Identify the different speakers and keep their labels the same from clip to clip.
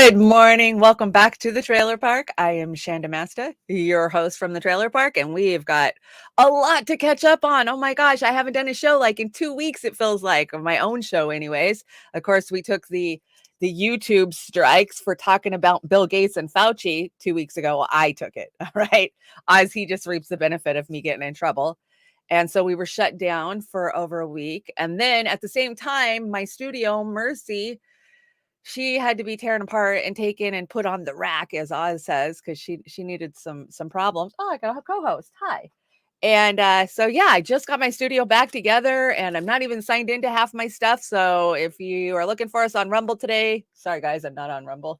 Speaker 1: Good morning. Welcome back to the trailer park. I am Chanda-Masta, your host from the trailer park, and we've got a lot to catch up on. Oh my gosh, I haven't done a show like in 2 weeks, it feels like, of my own show anyways. Of course, we took the YouTube strikes for talking about Bill Gates and Fauci 2 weeks ago. Well, I took it, all right, as he just reaps the benefit of me getting in trouble. And so we were shut down for over a week. And then at the same time, my studio, Mercy, she had to be torn apart and taken and put on the rack, as Oz says, because she needed some problems. Oh, I got a co-host. Hi. And so yeah, I just got my studio back together, and I'm not even signed into half my stuff. So if you are looking for us on Rumble today, sorry guys, I'm not on Rumble.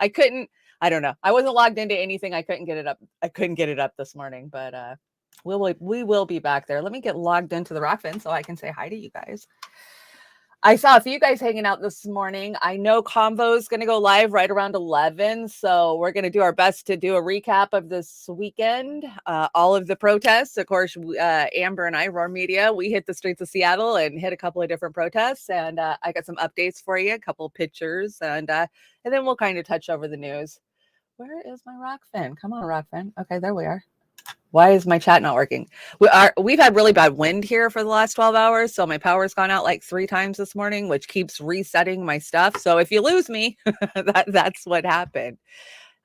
Speaker 1: I couldn't. I don't know. I wasn't logged into anything. I couldn't get it up. I couldn't get it up this morning, but we will be back there. Let me get logged into the Rockfin so I can say hi to you guys. I saw a few guys hanging out this morning. I know Convo is going to go live right around 11. So we're going to do our best to do a recap of this weekend. All of the protests. Of course, Amber and I, Roar Media, we hit the streets of Seattle and hit a couple of different protests. And I got some updates for you, a couple of pictures. And then we'll kind of touch over the news. Where is my Rockfin? Come on, Rockfin. Okay, there we are. Why is my chat not working? We've had really bad wind here for the last 12 hours. So my power's gone out like 3 times this morning, which keeps resetting my stuff. So if you lose me, that's what happened.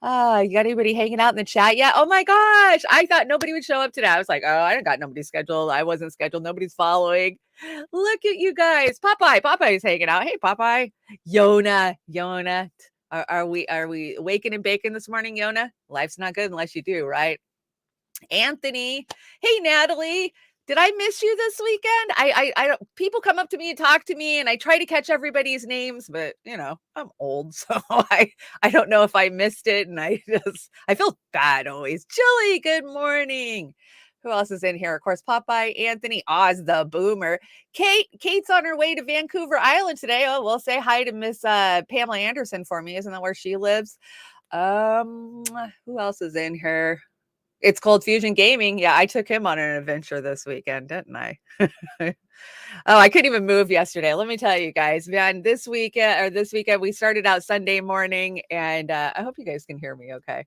Speaker 1: You got anybody hanging out in the chat yet? Oh my gosh. I thought nobody would show up today. I was like, oh, I don't got nobody scheduled. I wasn't scheduled. Nobody's following. Look at you guys. Popeye's hanging out. Hey, Popeye. Yona. Are we waking and baking this morning, Yona? Life's not good unless you do, right? Anthony. Hey, Natalie. Did I miss you this weekend? I don't, people come up to me and talk to me, and I try to catch everybody's names, but you know, I'm old, so I don't know if I missed it, and I feel bad always. Chili, good morning. Who else is in here? Of course, Popeye, Anthony, Oz the Boomer. Kate's on her way to Vancouver Island today. Oh, we'll say hi to Miss Pamela Anderson for me. Isn't that where she lives? Who else is in here? It's Cold Fusion Gaming. Yeah, I took him on an adventure this weekend, didn't I? Oh, I couldn't even move yesterday. Let me tell you guys, man, this weekend, we started out Sunday morning, and I hope you guys can hear me okay.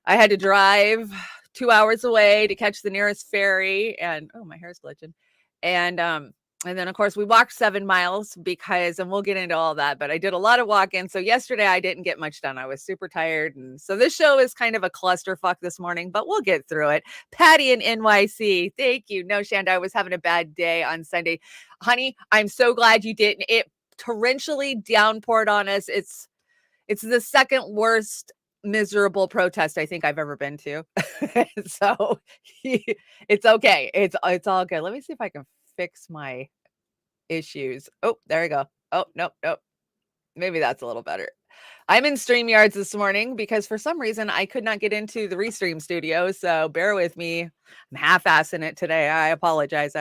Speaker 1: I had to drive 2 hours away to catch the nearest ferry, and oh, my hair's glitching. And then, of course, we walked 7 miles because, and we'll get into all that, but I did a lot of walking. So yesterday I didn't get much done. I was super tired. And so this show is kind of a clusterfuck this morning, but we'll get through it. Patty in NYC. Thank you. No, Shanda, I was having a bad day on Sunday. Honey, I'm so glad you didn't. It torrentially downpoured on us. It's the second worst miserable protest I think I've ever been to. So it's okay. It's all good. Let me see if I can fix my issues. Oh, there we go. Oh, nope. Maybe that's a little better. I'm in StreamYards this morning because for some reason I could not get into the Restream studio. So bear with me. I'm half-assing it today. I apologize.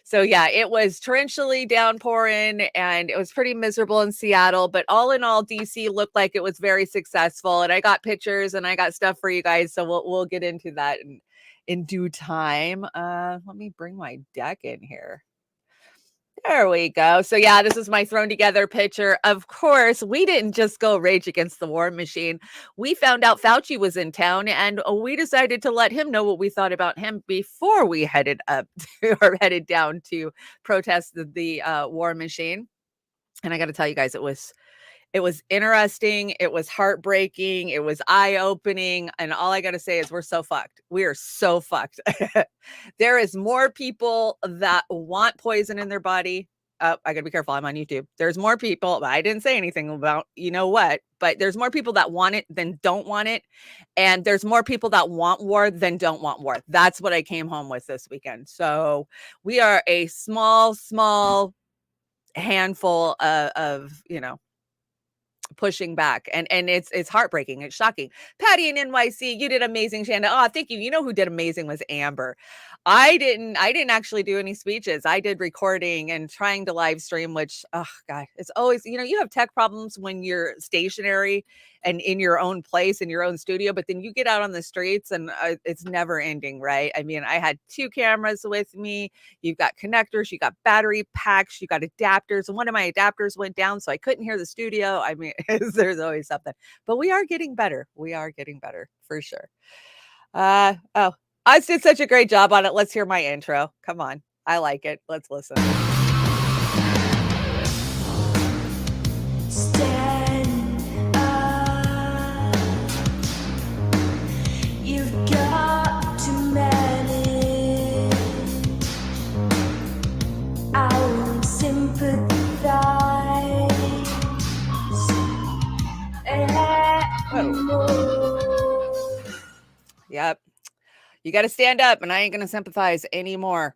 Speaker 1: So yeah, it was torrentially downpouring and it was pretty miserable in Seattle. But all in all, DC looked like it was very successful. And I got pictures and I got stuff for you guys. So we'll get into that in due time. Let me bring my deck in here. There we go. So yeah, this is my thrown together picture. Of course, we didn't just go rage against the war machine. We found out Fauci was in town, and we decided to let him know what we thought about him before we headed up or headed down to protest the war machine. And I got to tell you guys, it was interesting. It was heartbreaking. It was eye-opening. And all I got to say is we're so fucked. We are so fucked. There is more people that want poison in their body. I got to be careful. I'm on YouTube. There's more people. I didn't say anything about, you know what, but there's more people that want it than don't want it. And there's more people that want war than don't want war. That's what I came home with this weekend. So we are a small handful of pushing back, and it's heartbreaking. It's shocking. Patty in NYC, you did amazing, Shanda. Oh, thank you. You know who did amazing was Amber. I didn't actually do any speeches. I did recording and trying to live stream, which, oh God, it's always, you have tech problems when you're stationary and in your own place, in your own studio, but then you get out on the streets and it's never ending, right? I mean, I had 2 cameras with me. You've got connectors, you got battery packs, you got adapters, and one of my adapters went down, so I couldn't hear the studio. I mean, There's always something. But we are getting better. We are getting better for sure. Oh, I did such a great job on it. Let's hear my intro. Come on. I like it. Let's listen.
Speaker 2: Stand up. You've got to manage. I won't sympathize.
Speaker 1: Yep. You got to stand up, and I ain't going to sympathize anymore.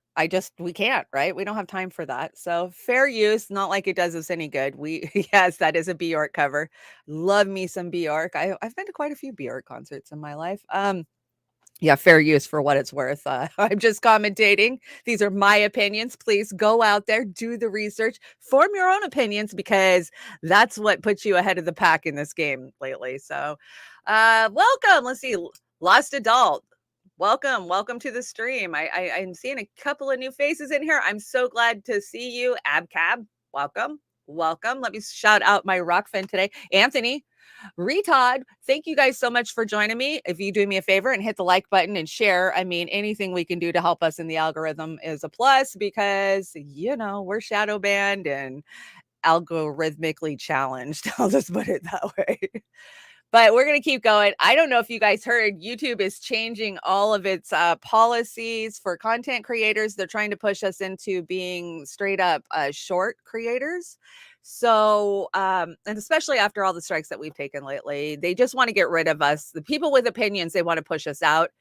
Speaker 1: We can't, right? We don't have time for that. So fair use, not like it does us any good. Yes, that is a Bjork cover. Love me some Bjork. I've been to quite a few Bjork concerts in my life. Yeah, fair use for what it's worth. I'm just commentating. These are my opinions. Please go out there, do the research, form your own opinions, because that's what puts you ahead of the pack in this game lately. So, welcome. Let's see. Lost Adult. Welcome to the stream. I'm seeing a couple of new faces in here. I'm so glad to see you. Abcab, welcome. Let me shout out my rock fan today, Anthony. Retod, thank you guys so much for joining me. If you do me a favor and hit the like button and share, I mean, anything we can do to help us in the algorithm is a plus, because, we're shadow banned and algorithmically challenged. I'll just put it that way. But we're going to keep going. I don't know if you guys heard, YouTube is changing all of its policies for content creators. They're trying to push us into being straight up short creators. So, and especially after all the strikes that we've taken lately, they just want to get rid of us. The people with opinions, they want to push us out.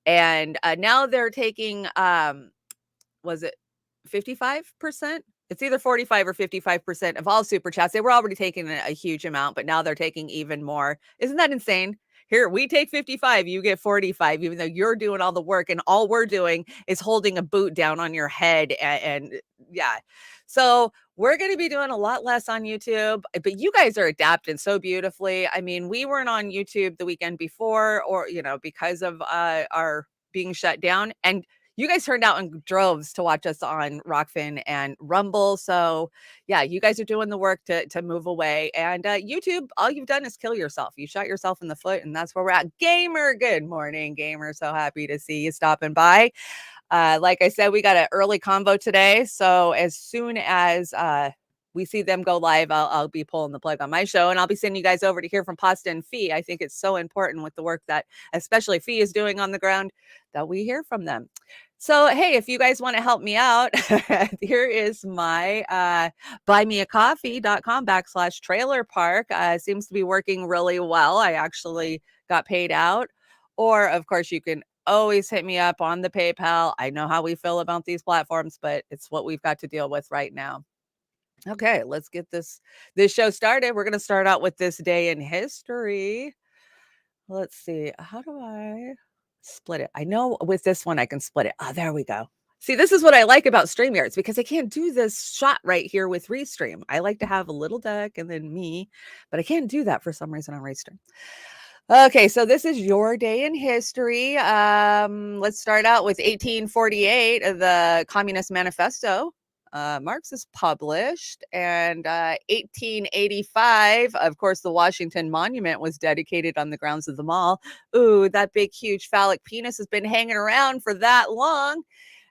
Speaker 1: And now they're taking, was it 55%? It's either 45 or 55% of all super chats. They were already taking a huge amount, but now they're taking even more. Isn't that insane? Here, we take 55, you get 45, even though you're doing all the work, and all we're doing is holding a boot down on your head. And yeah, so we're going to be doing a lot less on YouTube, but you guys are adapting so beautifully. I mean, we weren't on YouTube the weekend before, or, because of our being shut down. And you guys turned out in droves to watch us on Rockfin and Rumble. So yeah, you guys are doing the work to move away. And YouTube, all you've done is kill yourself. You shot yourself in the foot, and that's where we're at. Gamer, good morning, Gamer. So happy to see you stopping by. Like I said, we got an early convo today. So as soon as we see them go live, I'll be pulling the plug on my show, and I'll be sending you guys over to hear from Pasta and Fee. I think it's so important with the work that especially Fee is doing on the ground that we hear from them. So, hey, if you guys want to help me out, here is my buymeacoffee.com/trailerpark. Seems to be working really well. I actually got paid out. Or, of course, you can always hit me up on the PayPal. I know how we feel about these platforms, but it's what we've got to deal with right now. Okay, let's get this show started. We're going to start out with this day in history. Let's see. How do I split it? I know with this one I can split it. Oh, there we go. See, this is what I like about StreamYards, because I can't do this shot right here with Restream. I like to have a little deck and then me, but I can't do that for some reason on Restream. Okay, so this is your day in history. Let's start out with 1848, the Communist Manifesto. Marx is published, and 1885, of course, the Washington Monument was dedicated on the grounds of the mall. Ooh, that big, huge phallic penis has been hanging around for that long.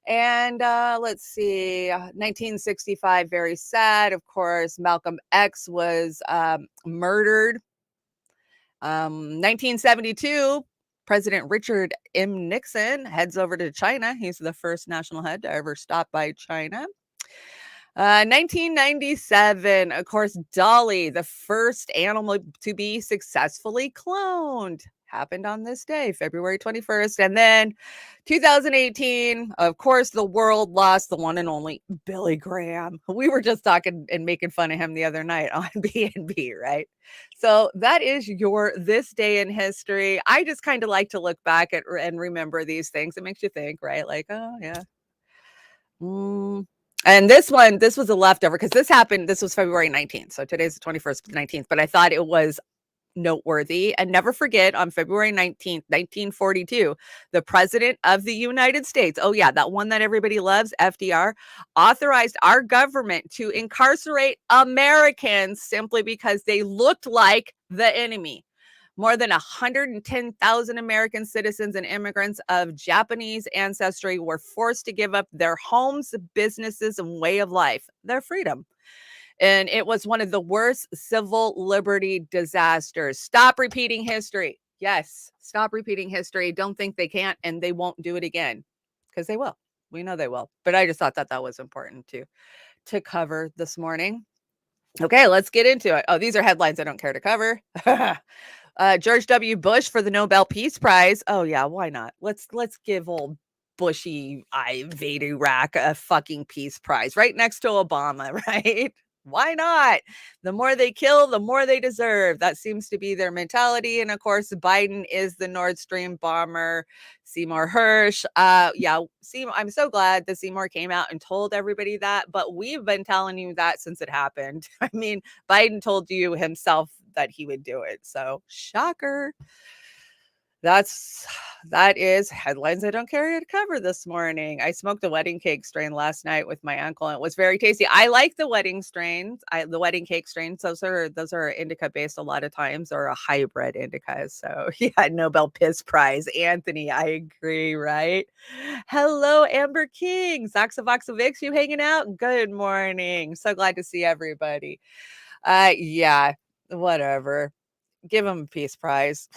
Speaker 1: And let's see, 1965, very sad. Of course, Malcolm X was murdered. 1972, President Richard M. Nixon heads over to China. He's the first national head to ever stop by China. 1997, of course, Dolly, the first animal to be successfully cloned, happened on this day, February 21st. And then 2018, of course, the world lost the one and only Billy Graham. We were just talking and making fun of him the other night on B&B, right? So that is this day in history. I just kind of like to look back at and remember these things. It makes you think, right? Like, oh, yeah. And this was a leftover, because this was February 19th. So today's the 21st, 19th. But I thought it was noteworthy. And never forget, on February 19th, 1942, the president of the United States, oh yeah, that one that everybody loves, FDR, authorized our government to incarcerate Americans simply because they looked like the enemy. More than 110,000 American citizens and immigrants of Japanese ancestry were forced to give up their homes, businesses, and way of life, their freedom. And it was one of the worst civil liberty disasters. Stop repeating history. Yes, stop repeating history. Don't think they can't and they won't do it again, because they will. We know they will. But I just thought that was important to cover this morning. Okay, let's get into it. Oh, these are headlines I don't care to cover. George W. Bush for the Nobel Peace Prize. Oh yeah, why not? Let's give old Bushy I invade Iraq a fucking peace prize right next to Obama, right? Why not? The more they kill, the more they deserve. That seems to be their mentality. And of course, Biden is the Nord Stream bomber. Seymour Hersh. Yeah, Seymour, I'm so glad that Seymour came out and told everybody that, but we've been telling you that since it happened. I mean, Biden told you himself that he would do it. So shocker. That is headlines I don't care to cover this morning. I smoked a wedding cake strain last night with my uncle, and it was very tasty. I like the wedding strains. The wedding cake strains. Those are indica based a lot of times, or a hybrid indica. So yeah, Nobel Peace Prize, Anthony. I agree, right? Hello, Amber King, Voxavix, you hanging out? Good morning. So glad to see everybody. Yeah, whatever. Give him a peace prize.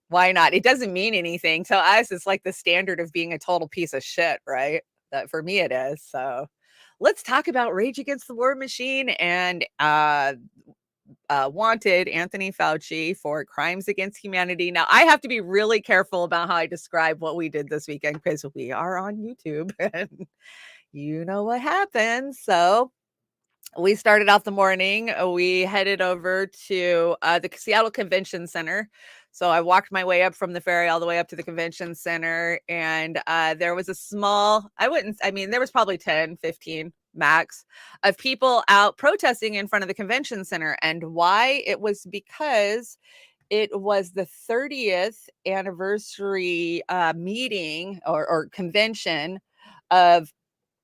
Speaker 1: Why not? It doesn't mean anything. To us, it's like the standard of being a total piece of shit, right? That for me it is. So let's talk about Rage Against the War Machine and wanted Anthony Fauci for crimes against humanity. Now, I have to be really careful about how I describe what we did this weekend because we are on YouTube and you know what happens. So we started out the morning. We headed over to the Seattle Convention Center. So I walked my way up from the ferry all the way up to the convention center. And there was a small, there was probably 10, 15 max of people out protesting in front of the convention center. And why? It was because it was the 30th anniversary meeting or convention of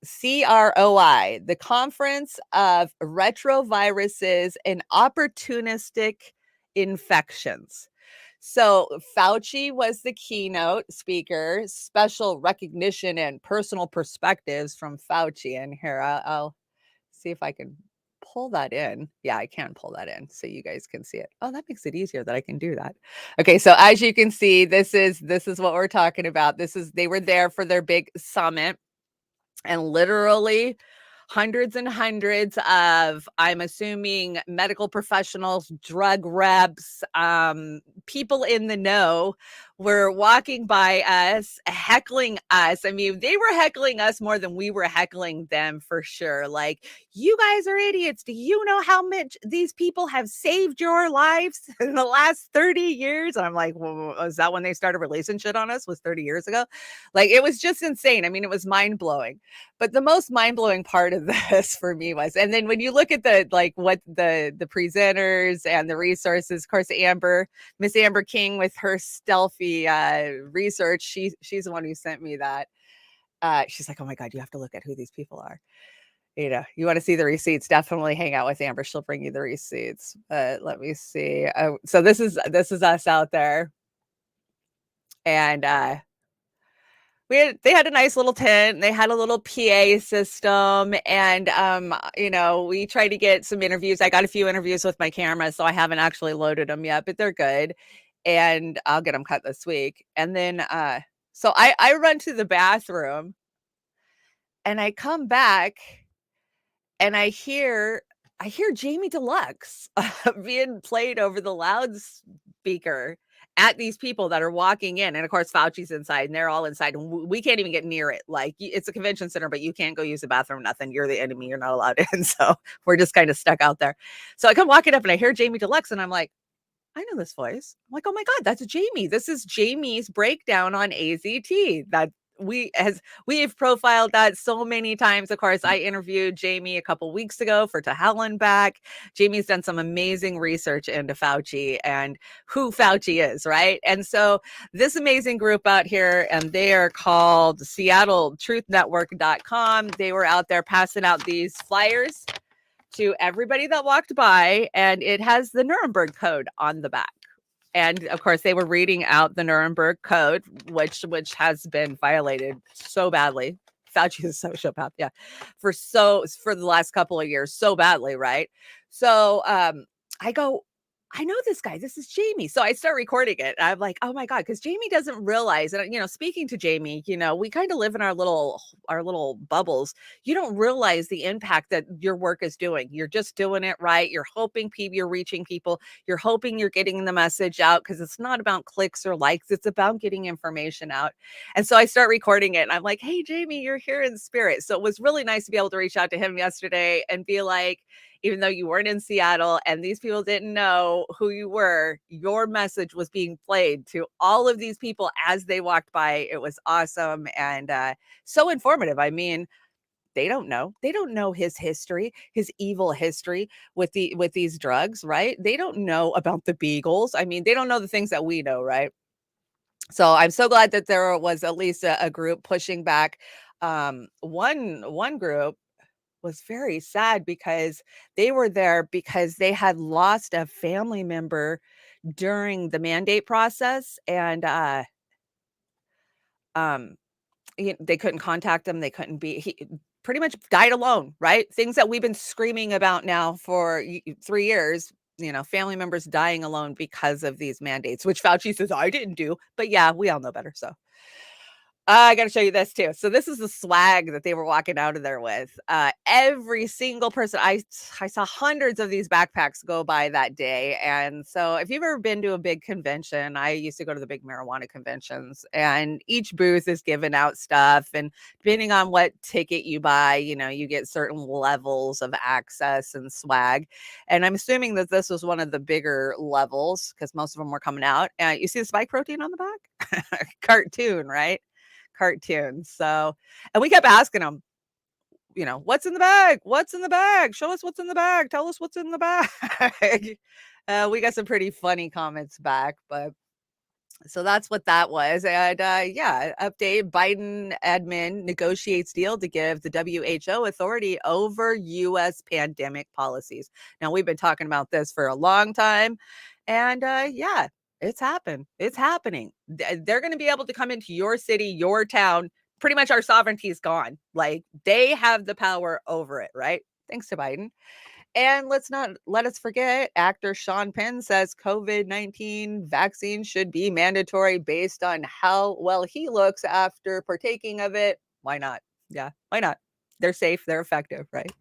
Speaker 1: CROI, the Conference of Retroviruses and Opportunistic Infections. So Fauci was the keynote speaker, special recognition and personal perspectives from Fauci. And here, I'll see if I can pull that in. Yeah, I can pull that in so you guys can see it. Oh, that makes it easier that I can do that. Okay, so as you can see, this is what we're talking about. They were there for their big summit. And literally hundreds and hundreds of, I'm assuming, medical professionals, drug reps, people in the know were walking by us, heckling us. I mean, they were heckling us more than we were heckling them for sure. Like, you guys are idiots. Do you know how much these people have saved your lives in the last 30 years? And I'm like, well, is that when they started releasing shit on us? Was 30 years ago? Like, it was just insane. I mean, it was mind blowing. But the most mind-blowing part of this for me was, and then when you look at what the presenters and the resources, of course, Miss Amber King with her stealthy research, she's the one who sent me that. She's like, oh my God, you have to look at who these people are. You know, you want to see the receipts, definitely hang out with Amber. She'll bring you the receipts. Let me see. So this is us out there. And they had a nice little tent. They had a little PA system, and we tried to get some interviews. I got a few interviews with my camera, so I haven't actually loaded them yet, but they're good, and I'll get them cut this week. And then so I run to the bathroom, and I come back, and I hear Jamie Deluxe being played over the loudspeaker at these people that are walking in. And of course, Fauci's inside and they're all inside. And we can't even get near it. Like, it's a convention center, but you can't go use the bathroom, nothing. You're the enemy. You're not allowed in. So we're just kind of stuck out there. So I come walking up and I hear Jamie Deluxe and I'm like, I know this voice. I'm like, oh my God, that's Jamie. This is Jamie's breakdown on AZT. we have profiled that so many times. Of course, I interviewed Jamie a couple weeks ago for To Hell and Back. Jamie's done some amazing research into Fauci and who Fauci is, right? And so this amazing group out here, and they are called SeattleTruthNetwork.com. They were out there passing out these flyers to everybody that walked by, and it has the Nuremberg Code on the back. And of course, they were reading out the Nuremberg Code, which has been violated so badly. Fauci is a sociopath, yeah, for the last couple of years, so badly, right? So I go, I know this guy. This is Jamie. So I start recording it. I'm like, oh my God, because Jamie doesn't realize, and speaking to Jamie, we kind of live in our little bubbles. You don't realize the impact that your work is doing. You're just doing it right. You're hoping you're reaching people. You're hoping you're getting the message out, because it's not about clicks or likes. It's about getting information out. And so I start recording it, and I'm like, hey, Jamie, you're here in spirit. So it was really nice to be able to reach out to him yesterday and be like, even though you weren't in Seattle and these people didn't know who you were, your message was being played to all of these people as they walked by. It was awesome and so informative. I mean, they don't know his history, his evil history with these drugs, right? They don't know about the Beagles. I mean, they don't know the things that we know, right? So I'm so glad that there was at least a group pushing back. One group was very sad because they were there because they had lost a family member during the mandate process, and they couldn't contact him. They couldn't be. He pretty much died alone, right? Things that we've been screaming about now for 3 years. Family members dying alone because of these mandates, which Fauci says I didn't do, but yeah, we all know better. So I got to show you this too. So this is the swag that they were walking out of there with. Every single person, I saw hundreds of these backpacks go by that day. And so if you've ever been to a big convention, I used to go to the big marijuana conventions, and each booth is giving out stuff. And depending on what ticket you buy, you get certain levels of access and swag. And I'm assuming that this was one of the bigger levels because most of them were coming out. You see the spike protein on the back? Cartoon, right? Cartoon. So, and we kept asking them, what's in the bag? What's in the bag? Show us what's in the bag. Tell us what's in the bag. We got some pretty funny comments back, but so that's what that was. And yeah, update: Biden admin negotiates deal to give the WHO authority over U.S. pandemic policies. Now, we've been talking about this for a long time. And yeah, it's happened. It's happening. They're going to be able to come into your city, your town. Pretty much our sovereignty is gone. Like, they have the power over it, right? Thanks to Biden. And let us forget, actor Sean Penn says COVID-19 vaccine should be mandatory based on how well he looks after partaking of it. Why not? Yeah, why not? They're safe, they're effective, right?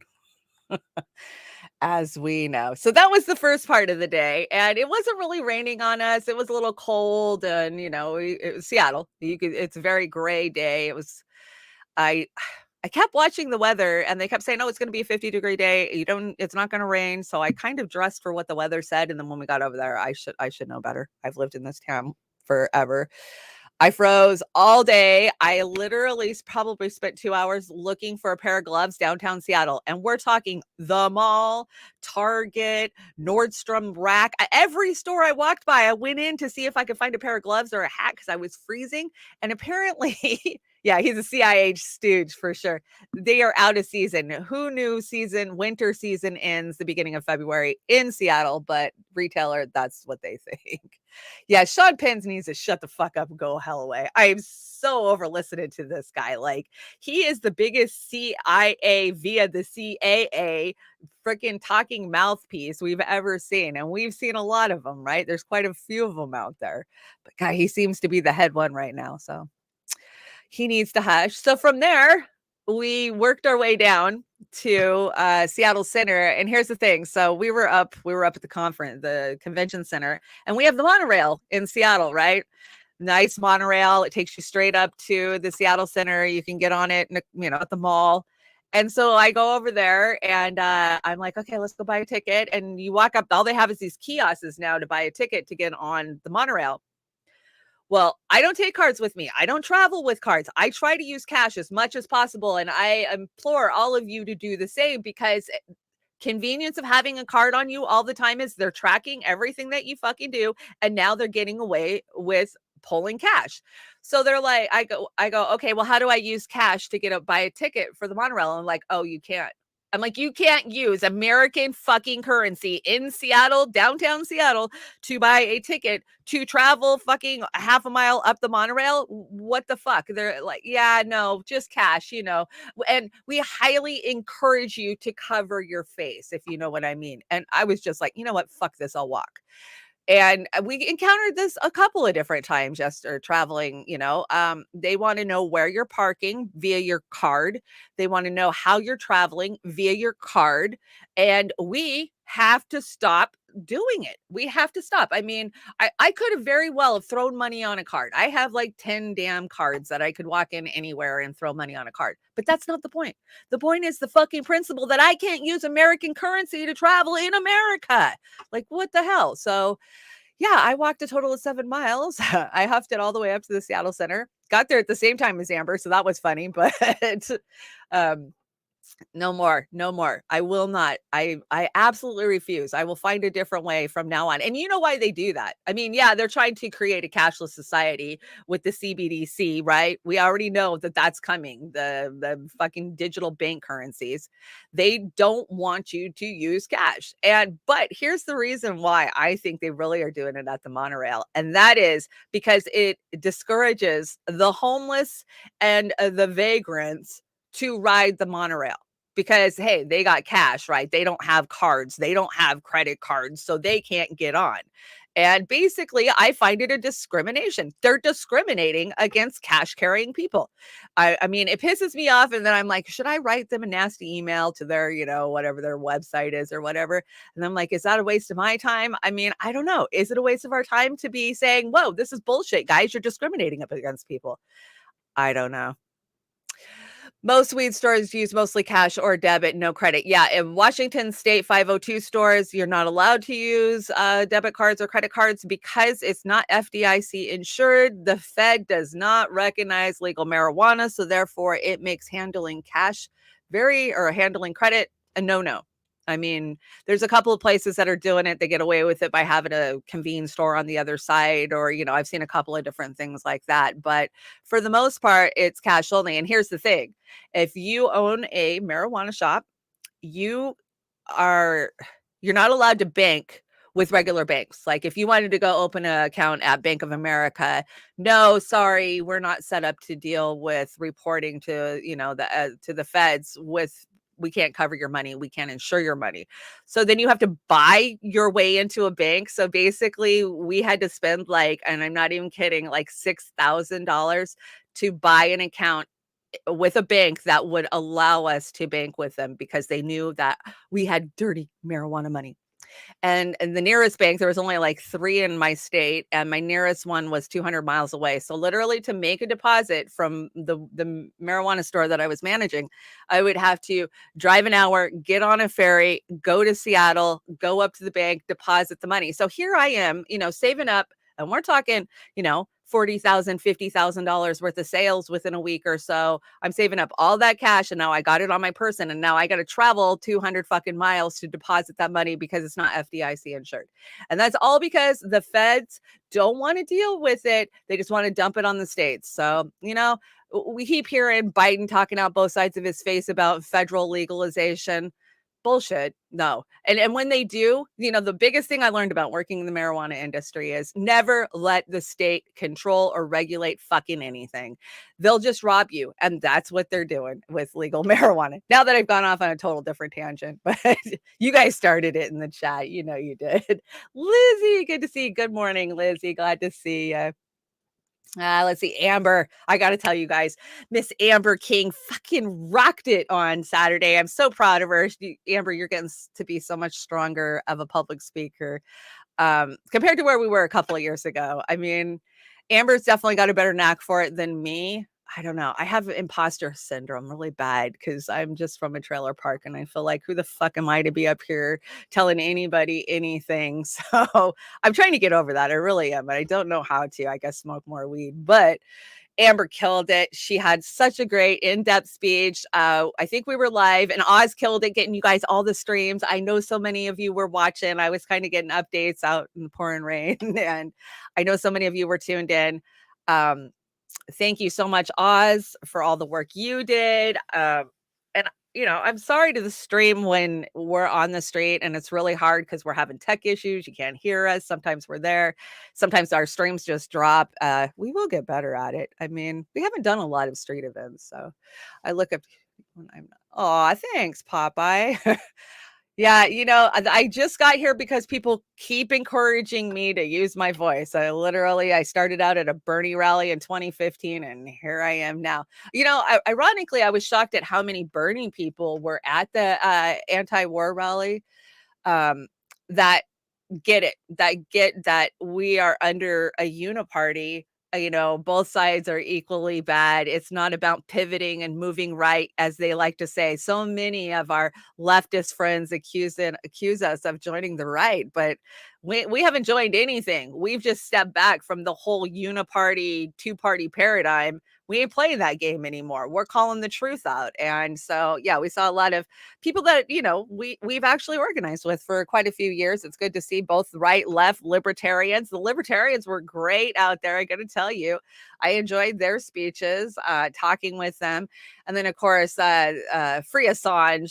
Speaker 1: As we know. So that was the first part of the day, and it wasn't really raining on us. It was a little cold, and it was Seattle. It's a very gray day. It was. I kept watching the weather, and they kept saying, "Oh, it's going to be a 50-degree day. It's not going to rain." So I kind of dressed for what the weather said, and then when we got over there, I should know better. I've lived in this town forever. I froze all day. I literally probably spent 2 hours looking for a pair of gloves downtown Seattle. And we're talking the mall, Target, Nordstrom Rack. Every store I walked by, I went in to see if I could find a pair of gloves or a hat because I was freezing. And apparently, yeah, he's a CIA stooge for sure. They are out of season. Who knew winter season ends the beginning of February in Seattle, but retailer, that's what they think. Yeah, Sean Penn needs to shut the fuck up and go hell away. I am so over listening to this guy. Like, he is the biggest CIA via the CAA freaking talking mouthpiece we've ever seen. And we've seen a lot of them, right? There's quite a few of them out there. But God, he seems to be the head one right now. So he needs to hush. So from there, we worked our way down to Seattle Center. And here's the thing. So we were up at the convention center, and we have the monorail in Seattle, right? Nice monorail. It takes you straight up to the Seattle Center. You can get on it, at the mall. And so I go over there, and I'm like, okay, let's go buy a ticket. And you walk up, all they have is these kiosks now to buy a ticket to get on the monorail. Well, I don't take cards with me. I don't travel with cards. I try to use cash as much as possible. And I implore all of you to do the same, because convenience of having a card on you all the time is they're tracking everything that you fucking do. And now they're getting away with pulling cash. So they're like, I go, okay, well, how do I use cash to buy a ticket for the monorail? And I'm like, oh, you can't. I'm like, you can't use American fucking currency in Seattle, downtown Seattle, to buy a ticket to travel fucking half a mile up the monorail. What the fuck? They're like, yeah, no, just cash, and we highly encourage you to cover your face, if you know what I mean. And I was just like, you know what? Fuck this. I'll walk. And we encountered this a couple of different times just traveling, they want to know where you're parking via your card. They want to know how you're traveling via your card. And we have to stop doing it. We have to stop. I mean, I could have very well have thrown money on a card. I have like 10 damn cards that I could walk in anywhere and throw money on a card. But that's not the point. The point is the fucking principle that I can't use American currency to travel in America. Like, what the hell? So, yeah, I walked a total of 7 miles. I huffed it all the way up to the Seattle Center. Got there at the same time as Amber, so that was funny, but um no more, no more. I will not. I absolutely refuse. I will find a different way from now on. And you know why they do that? I mean, yeah, they're trying to create a cashless society with the CBDC, right? We already know that that's coming. The fucking digital bank currencies. They don't want you to use cash. But here's the reason why I think they really are doing it at the monorail, and that is because it discourages the homeless and the vagrants to ride the monorail, because hey, they got cash, right? They don't have cards, they don't have credit cards, so they can't get on. And basically, I find it a discrimination. They're discriminating against cash carrying people. I mean, it pisses me off. And then I'm like, should I write them a nasty email to their, whatever their website is or whatever? And I'm like, is that a waste of my time? I mean, I don't know. Is it a waste of our time to be saying, whoa, this is bullshit, guys? You're discriminating up against people. I don't know. Most weed stores use mostly cash or debit, no credit. Yeah, in Washington State 502 stores, you're not allowed to use debit cards or credit cards because it's not FDIC insured. The Fed does not recognize legal marijuana, so therefore it makes handling cash or handling credit a no-no. I mean, there's a couple of places that are doing it. They get away with it by having a convenience store on the other side, or, I've seen a couple of different things like that. But for the most part, it's cash only. And here's the thing. If you own a marijuana shop, you're not allowed to bank with regular banks. Like if you wanted to go open an account at Bank of America, no, sorry, we're not set up to deal with reporting to, to the feds we can't cover your money. We can't insure your money. So then you have to buy your way into a bank. So basically we had to spend and I'm not even kidding, like $6,000 to buy an account with a bank that would allow us to bank with them, because they knew that we had dirty marijuana money. And the nearest bank, there was only like 3 in my state, and my nearest one was 200 miles away. So literally to make a deposit from the marijuana store that I was managing, I would have to drive an hour, get on a ferry, go to Seattle, go up to the bank, deposit the money. So here I am, saving up, and we're talking, $40,000, $50,000 worth of sales within a week or so. I'm saving up all that cash, and now I got it on my person, and now I got to travel 200 fucking miles to deposit that money because it's not FDIC insured. And that's all because the feds don't want to deal with it. They just want to dump it on the states. So, we keep hearing Biden talking out both sides of his face about federal legalization. Bullshit. No. And when they do, the biggest thing I learned about working in the marijuana industry is never let the state control or regulate fucking anything. They'll just rob you. And that's what they're doing with legal marijuana. Now that I've gone off on a total different tangent, but you guys started it in the chat. You did. Lizzie, good to see you. Good morning, Lizzie. Glad to see you. Let's see, Amber. I got to tell you guys, Miss Amber King fucking rocked it on Saturday. I'm so proud of her. Amber, you're getting to be so much stronger of a public speaker compared to where we were a couple of years ago. I mean, Amber's definitely got a better knack for it than me. I don't know. I have imposter syndrome really bad because I'm just from a trailer park and I feel like, who the fuck am I to be up here telling anybody anything? So I'm trying to get over that. I really am. But I don't know how to. I guess smoke more weed. But Amber killed it. She had such a great in-depth speech. I think we were live and Oz killed it, getting you guys all the streams. I know so many of you were watching. I was kind of getting updates out in the pouring rain, and I know so many of you were tuned in. Thank you so much, Oz, for all the work you did. And I'm sorry to the stream when we're on the street and it's really hard because we're having tech issues. You can't hear us. Sometimes we're there. Sometimes our streams just drop. We will get better at it. I mean, we haven't done a lot of street events, so I look up when I'm. Oh, thanks, Popeye. Yeah, I just got here because people keep encouraging me to use my voice. I started out at a Bernie rally in 2015 and here I am now. Ironically, I was shocked at how many Bernie people were at the anti-war rally. Um, that get that we are under a uniparty. Both sides are equally bad. It's not about pivoting and moving right, as they like to say. So many of our leftist friends accuse us of joining the right, but we haven't joined anything. We've just stepped back from the whole uniparty, two-party paradigm. We ain't playing that game anymore. We're calling the truth out. And so, yeah, we saw a lot of people that, we've actually organized with for quite a few years. It's good to see both right, left, libertarians. The libertarians were great out there. I got to tell you, I enjoyed their speeches, talking with them. And then, of course, Free Assange,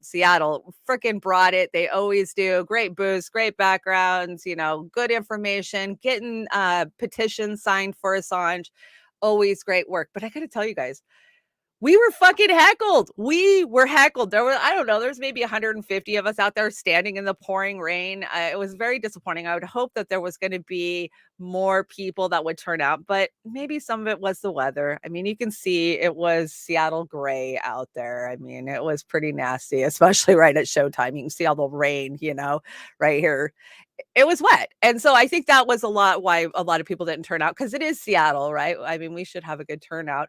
Speaker 1: Seattle freaking brought it. They always do. Great boost, great backgrounds, good information, getting petitions signed for Assange. Always great work. But I got to tell you guys, we were fucking heckled. We were heckled. I don't know, there's maybe 150 of us out there standing in the pouring rain. It was very disappointing. I would hope that there was going to be more people that would turn out, but maybe some of it was the weather. I mean, you can see it was Seattle gray out there. I mean, it was pretty nasty, especially right at showtime. You can see all the rain, right here. It was wet. And so I think that was why a lot of people didn't turn out, because it is Seattle, right? I mean, we should have a good turnout.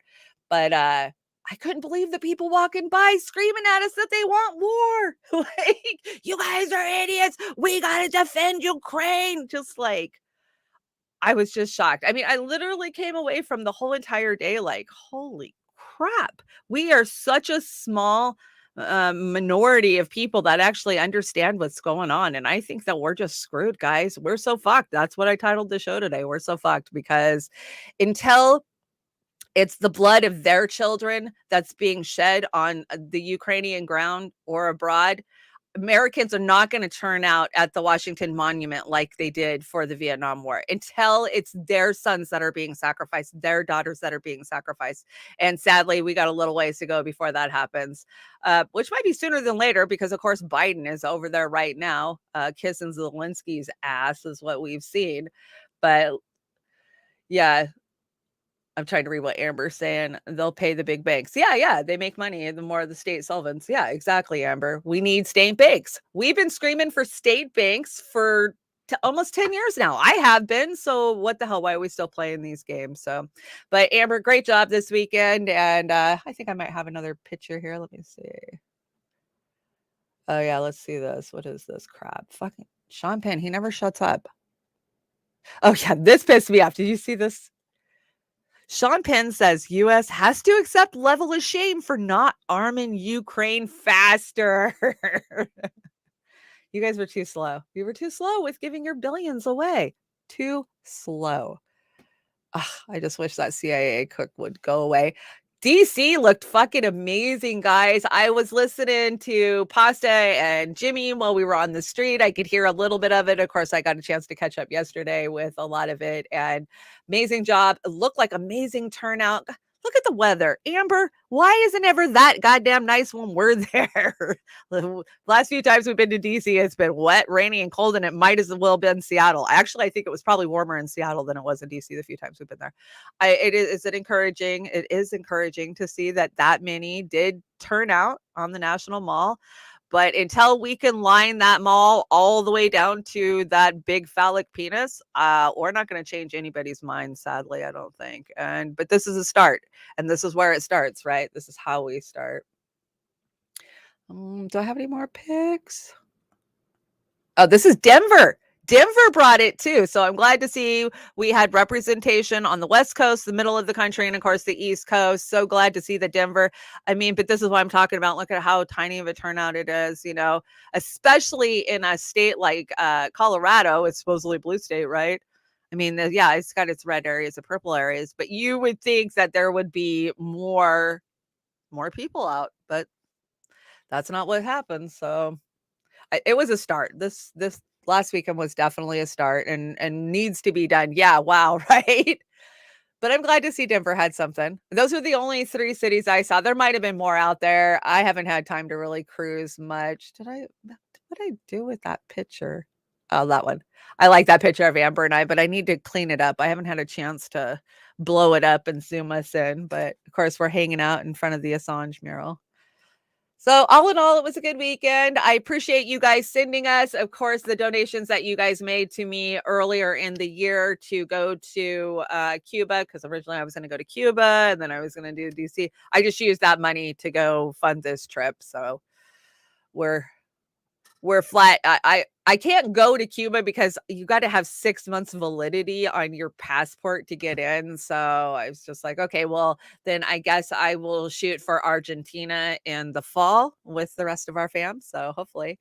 Speaker 1: But I couldn't believe the people walking by screaming at us that they want war. Like, you guys are idiots. We got to defend Ukraine. Just like, I was just shocked. I mean, I literally came away from the whole entire day like, holy crap. We are such a small minority of people that actually understand what's going on. And I think that we're just screwed, guys. We're so fucked. That's what I titled the show today. We're so fucked because until it's the blood of their children that's being shed on the Ukrainian ground or abroad, Americans are not going to turn out at the Washington Monument like they did for the Vietnam War until it's their sons that are being sacrificed, their daughters that are being sacrificed. And sadly, we got a little ways to go before that happens, which might be sooner than later because, of course, Biden is over there right now, kissing Zelensky's ass is what we've seen. But yeah, I'm trying to read what Amber's saying. They'll pay the big banks. Yeah. They make money the more the state solvents. Yeah, exactly, Amber. We need state banks. We've been screaming for state banks for almost 10 years now. I have been. So what the hell? Why are we still playing these games? So, but Amber, great job this weekend. And I think I might have another picture here. Let me see. Oh, yeah. Let's see this. What is this crap? Fucking Sean Penn. He never shuts up. Oh, yeah. This pissed me off. Did you see this? Sean Penn says U.S. has to accept level of shame for not arming Ukraine faster. You guys were too slow. You were too slow with giving your billions away. Too slow. Ugh, I just wish that CIA cook would go away. DC looked fucking amazing, guys. I was listening to Pasta and Jimmy while we were on the street. I could hear a little bit of it. Of course, I got a chance to catch up yesterday with a lot of it. And amazing job. It looked like amazing turnout. Look at the weather. Amber, why isn't ever that goddamn nice when we're there? The last few times we've been to DC, it's been wet, rainy, and cold, and it might as well been Seattle. Actually, I think it was probably warmer in Seattle than it was in DC the few times we've been there. It is encouraging to see that many did turn out on the National Mall. But until we can line that mall all the way down to that big phallic penis, we're not going to change anybody's mind, sadly, I don't think. But this is a start, and this is where it starts, right? This is how we start. Do I have any more picks? Oh, this is Denver. Denver brought it too. So I'm glad to see we had representation on the West Coast, the middle of the country, and of course the East Coast. So glad to see that Denver. I mean, but this is what I'm talking about. Look at how tiny of a turnout it is, especially in a state like Colorado. It's supposedly blue state, right? I mean, yeah, it's got its red areas, the purple areas, but you would think that there would be more people out, but that's not what happened. So it was a start. This last weekend was definitely a start and needs to be done. Yeah, wow, right? But I'm glad to see Denver had something. Those are the only 3 cities I saw. There might have been more out there. I haven't had time to really cruise much. What did I do with that picture? Oh, that one. I like that picture of Amber and I, but I need to clean it up. I haven't had a chance to blow it up and zoom us in. But of course, we're hanging out in front of the Assange mural. So all in all, it was a good weekend. I appreciate you guys sending us, of course, the donations that you guys made to me earlier in the year to go to Cuba, because originally I was going to go to Cuba and then I was going to do DC. I just used that money to go fund this trip. So we're flat. I can't go to Cuba because you got to have 6 months validity on your passport to get in. So I was just like, okay, well, then I guess I will shoot for Argentina in the fall with the rest of our fam. So hopefully,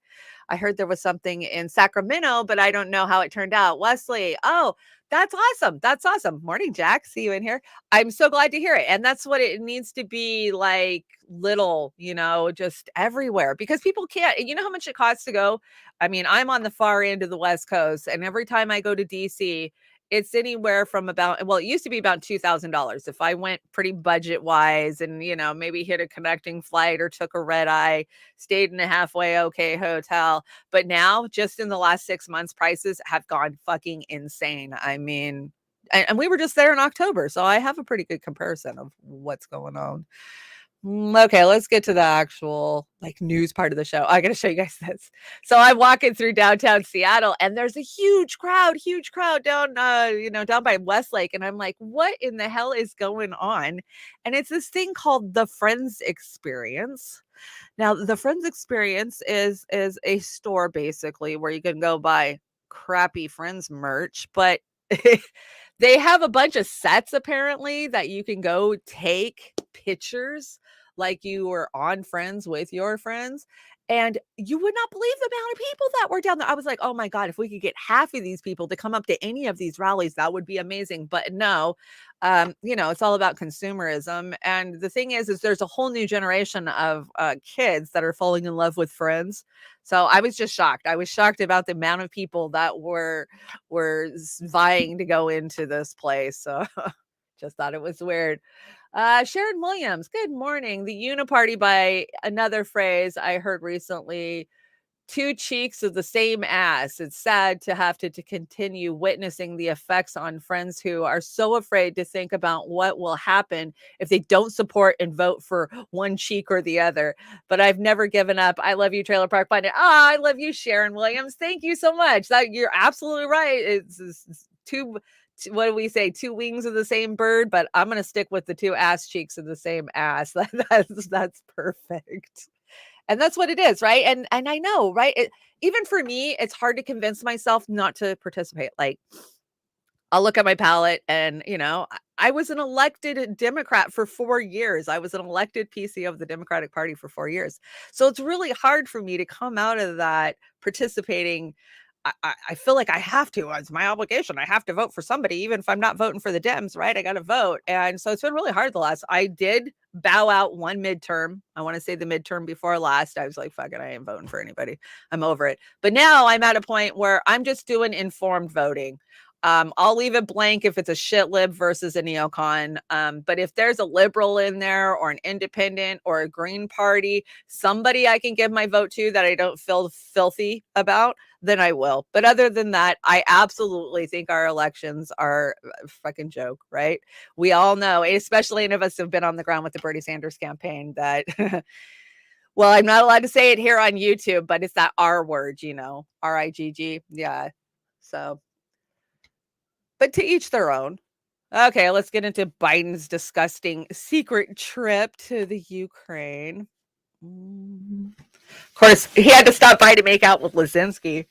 Speaker 1: I heard there was something in Sacramento, but I don't know how it turned out. Wesley, oh, that's awesome. That's awesome. Morning, Jack. See you in here. I'm so glad to hear it. And that's what it needs to be like, little, just everywhere, because people can't, how much it costs to go. I mean, I'm on the far end of the West Coast, and every time I go to DC, it's anywhere from it used to be about $2,000 if I went pretty budget wise and, maybe hit a connecting flight or took a red eye, stayed in a halfway okay hotel. But now, just in the last 6 months, prices have gone fucking insane. I mean, and we were just there in October, so I have a pretty good comparison of what's going on. Okay, let's get to the actual news part of the show. I got to show you guys this. So I'm walking through downtown Seattle, and there's a huge crowd down, down by Westlake, and I'm like, what in the hell is going on? And it's this thing called the Friends Experience. Now, the Friends Experience is a store basically where you can go buy crappy Friends merch, but they have a bunch of sets apparently that you can go take pictures like you were on Friends with your friends. And you would not believe the amount of people that were down there. I was like, oh my God, if we could get half of these people to come up to any of these rallies, that would be amazing. But no, it's all about consumerism. And the thing is there's a whole new generation of kids that are falling in love with Friends. So I was just shocked. I was shocked about the amount of people that were vying to go into this place. So just thought it was weird. Sharon Williams, good morning. The uniparty, by another phrase I heard recently, 2 cheeks of the same ass. It's sad to have to continue witnessing the effects on friends who are so afraid to think about what will happen if they don't support and vote for one cheek or the other. But I've never given up. I love you, Trailer Park Pundit. I love you, Sharon Williams. Thank you so much. You're absolutely right. It's 2, what do we say? 2 wings of the same bird, but I'm going to stick with the 2 ass cheeks of the same ass. That's perfect. And that's what it is, right? And I know, right? Even for me, it's hard to convince myself not to participate. Like, I'll look at my ballot and, I was an elected Democrat for 4 years. I was an elected PC of the Democratic Party for 4 years. So it's really hard for me to come out of that participating. I feel like I have to. It's my obligation. I have to vote for somebody, even if I'm not voting for the Dems, right? I got to vote. And so it's been really hard I did bow out one midterm. I want to say the midterm before last. I was like, fuck it, I ain't voting for anybody. I'm over it. But now I'm at a point where I'm just doing informed voting. I'll leave it blank if it's a shit lib versus a neocon. But if there's a liberal in there or an independent or a Green Party, somebody I can give my vote to that I don't feel filthy about, then I will. But other than that, I absolutely think our elections are a fucking joke, right? We all know, especially any of us who have been on the ground with the Bernie Sanders campaign, that Well, I'm not allowed to say it here on YouTube, but it's that R word, RIGG. Yeah. So, but to each their own. Okay, let's get into Biden's disgusting secret trip to the Ukraine. Of course, he had to stop by to make out with Lizinski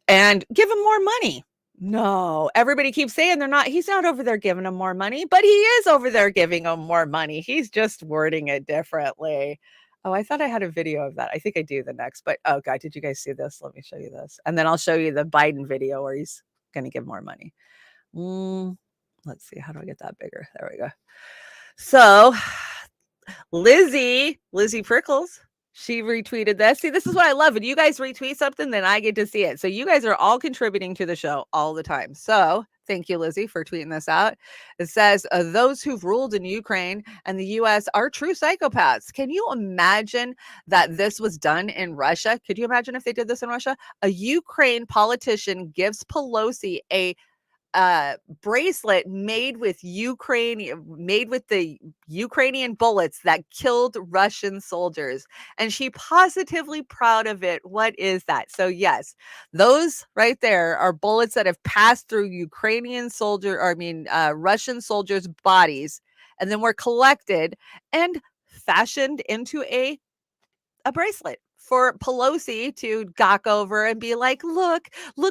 Speaker 1: and give him more money. No, everybody keeps saying he's not over there giving him more money, but he is over there giving him more money. He's just wording it differently. Oh, I thought I had a video of that. I think I do the next, but oh God, did you guys see this? Let me show you this. And then I'll show you the Biden video where he's going to give more money. Let's see. How do I get that bigger? There we go. So Lizzie Prickles, she retweeted this. See, this is what I love. When you guys retweet something, then I get to see it. So you guys are all contributing to the show all the time. So thank you, Lizzie, for tweeting this out. It says, those who've ruled in Ukraine and the U.S. are true psychopaths. Can you imagine that this was done in Russia? Could you imagine if they did this in Russia? A Ukraine politician gives Pelosi a bracelet made with the Ukrainian bullets that killed Russian soldiers, and she positively proud of it. What is that? So yes, those right there are bullets that have passed through Russian soldiers' bodies, and then were collected and fashioned into a bracelet for Pelosi to gawk over and be like, look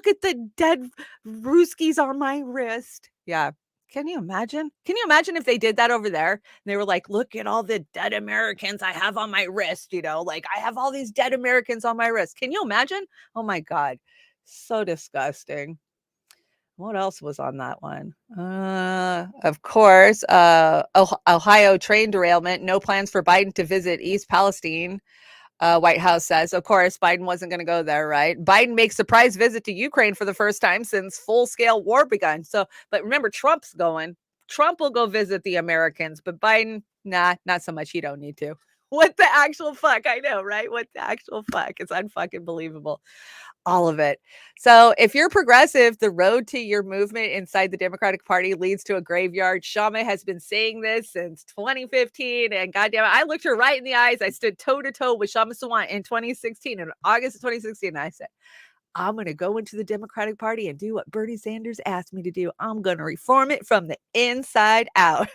Speaker 1: at the dead Ruskies on my wrist. Yeah. Can you imagine? Can you imagine if they did that over there? And they were like, look at all the dead Americans I have on my wrist, like I have all these dead Americans on my wrist. Can you imagine? Oh my God. So disgusting. What else was on that one? Of course, Ohio train derailment, no plans for Biden to visit East Palestine. White House says, of course, Biden wasn't going to go there, right? Biden makes surprise visit to Ukraine for the first time since full-scale war begun. So, but remember, Trump's going. Trump will go visit the Americans, but Biden, nah, not so much. He don't need to. What the actual fuck? I know, right? What the actual fuck? It's unfucking believable. All of it. So if you're progressive, the road to your movement inside the Democratic Party leads to a graveyard. Chime has been saying this since 2015. And goddamn it, I looked her right in the eyes. I stood toe to toe with Chime Sawant in 2016, in August of 2016. And I said, I'm going to go into the Democratic Party and do what Bernie Sanders asked me to do. I'm going to reform it from the inside out.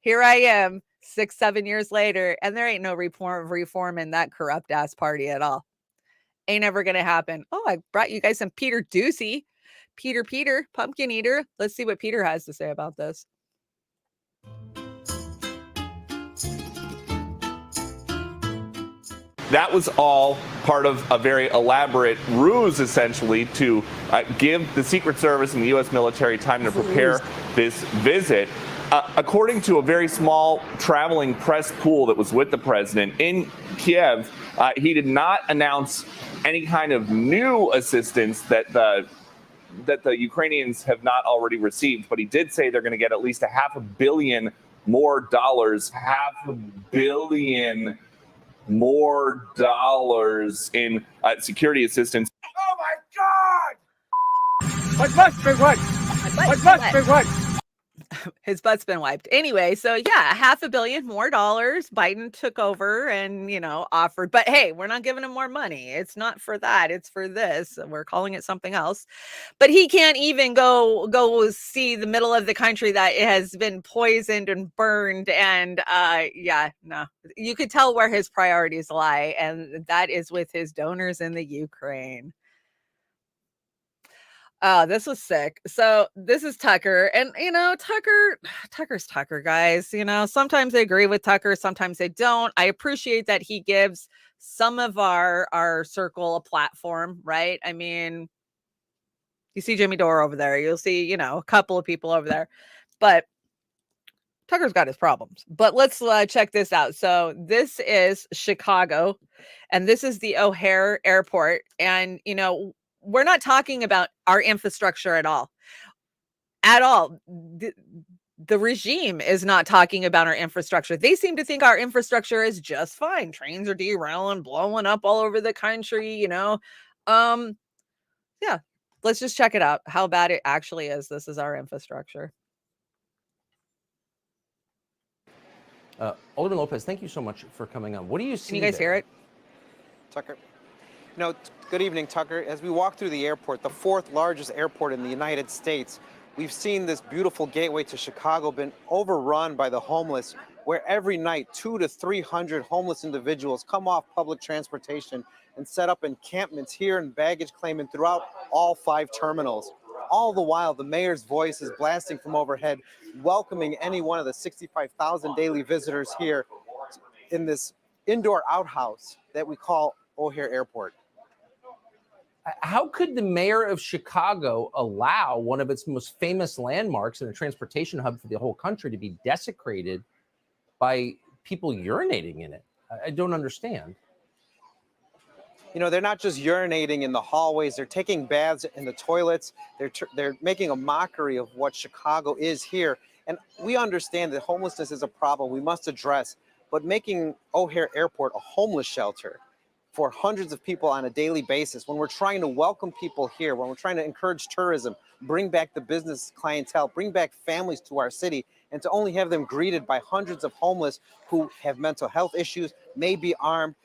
Speaker 1: Here I am 6-7 years later, and there ain't no reform in that corrupt ass party at all. Ain't ever gonna happen. Oh, I brought you guys some Peter Ducey. Peter, pumpkin eater. Let's see what Peter has to say about this.
Speaker 3: That was all part of a very elaborate ruse, essentially, to give the Secret Service and the U.S. military time to prepare this visit. According to a very small traveling press pool that was with the president in Kiev, he did not announce any kind of new assistance that the Ukrainians have not already received, but he did say they're going to get at least $500 million more dollars, $500 million more dollars in security assistance. Oh my God!
Speaker 1: What's what? His butt's been wiped. Anyway, so yeah, $500 million more dollars. Biden took over and, offered, but hey, we're not giving him more money. It's not for that. It's for this. We're calling it something else. But he can't even go see the middle of the country that has been poisoned and burned. And no, you could tell where his priorities lie. And that is with his donors in the Ukraine. Oh, this was sick. So this is Tucker, and Tucker's Tucker, guys. Sometimes I agree with Tucker, sometimes I don't. I appreciate that he gives some of our circle a platform, right? I mean, you see Jimmy Dore over there, you'll see, a couple of people over there, but Tucker's got his problems. But let's check this out. So this is Chicago, and this is the O'Hare Airport, and we're not talking about our infrastructure at all. The regime is not talking about our infrastructure. They seem to think our infrastructure is just fine. Trains are derailing, blowing up all over the country, Yeah, let's just check it out, how bad it actually is. This is our infrastructure.
Speaker 4: Alden Lopez, thank you so much for coming on. What do you see
Speaker 1: Can you guys
Speaker 4: there?
Speaker 1: hear it?
Speaker 5: Tucker. Good evening, Tucker. As we walk through the airport, the fourth largest airport in the United States, we've seen this beautiful gateway to Chicago been overrun by the homeless, where every night 200 to 300 homeless individuals come off public transportation and set up encampments here in baggage claim and throughout all 5 terminals. All the while, the mayor's voice is blasting from overhead, welcoming any one of the 65,000 daily visitors here in this indoor outhouse that we call O'Hare Airport.
Speaker 4: How could the mayor of Chicago allow one of its most famous landmarks and a transportation hub for the whole country to be desecrated by people urinating in it? I don't understand.
Speaker 5: They're not just urinating in the hallways, they're taking baths in the toilets. They're making a mockery of what Chicago is here. And we understand that homelessness is a problem we must address, but making O'Hare Airport a homeless shelter for hundreds of people on a daily basis, when we're trying to welcome people here, when we're trying to encourage tourism, bring back the business clientele, bring back families to our city, and to only have them greeted by hundreds of homeless who have mental health issues, may be armed,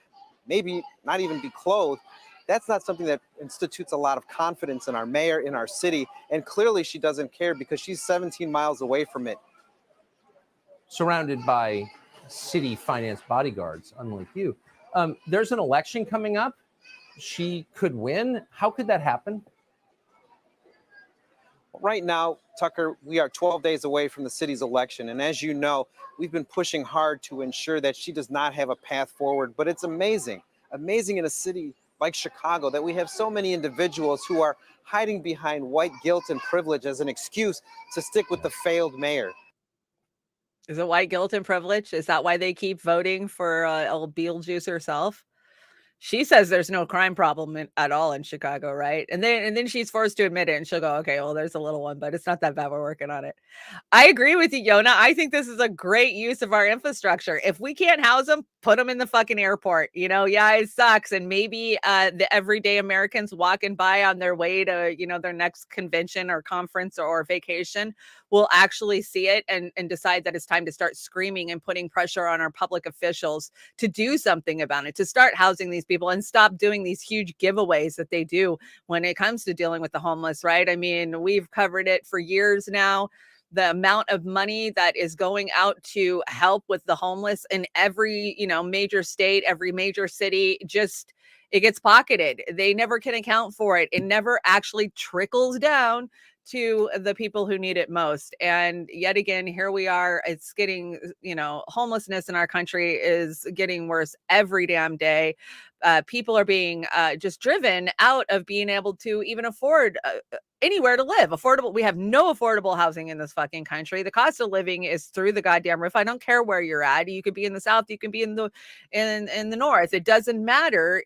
Speaker 5: maybe not even be clothed, that's not something that institutes a lot of confidence in our mayor, in our city, and clearly she doesn't care because she's 17 miles away from it.
Speaker 4: Surrounded by city finance bodyguards, unlike you. There's an election coming up. She could win. How could that happen?
Speaker 5: Right now, Tucker, we are 12 days away from the city's election. And as you know, we've been pushing hard to ensure that she does not have a path forward. But it's amazing in a city like Chicago that we have so many individuals who are hiding behind white guilt and privilege as an excuse to stick with the failed mayor.
Speaker 1: Is it white guilt and privilege? Is that why they keep voting for old Beetlejuice herself? She says there's no crime problem at all in Chicago, right? And then she's forced to admit it, and she'll go, okay, well, there's a little one, but it's not that bad. We're working on it. I agree with you, Yona. I think this is a great use of our infrastructure. If we can't house them, put them in the fucking airport. Yeah, it sucks. And maybe the everyday Americans walking by on their way to, their next convention or conference or vacation will actually see it and decide that it's time to start screaming and putting pressure on our public officials to do something about it, to start housing these people and stop doing these huge giveaways that they do when it comes to dealing with the homeless, right? I mean, we've covered it for years now. The amount of money that is going out to help with the homeless in every, major state, every major city, just it gets pocketed. They never can account for it. It never actually trickles down to the people who need it most. And yet again, here we are. It's getting, homelessness in our country is getting worse every damn day. People are being just driven out of being able to even afford anywhere to live. Affordable. We have no affordable housing in this fucking country. The cost of living is through the goddamn roof. I don't care where you're at. You could be in the South. You can be in the North. It doesn't matter.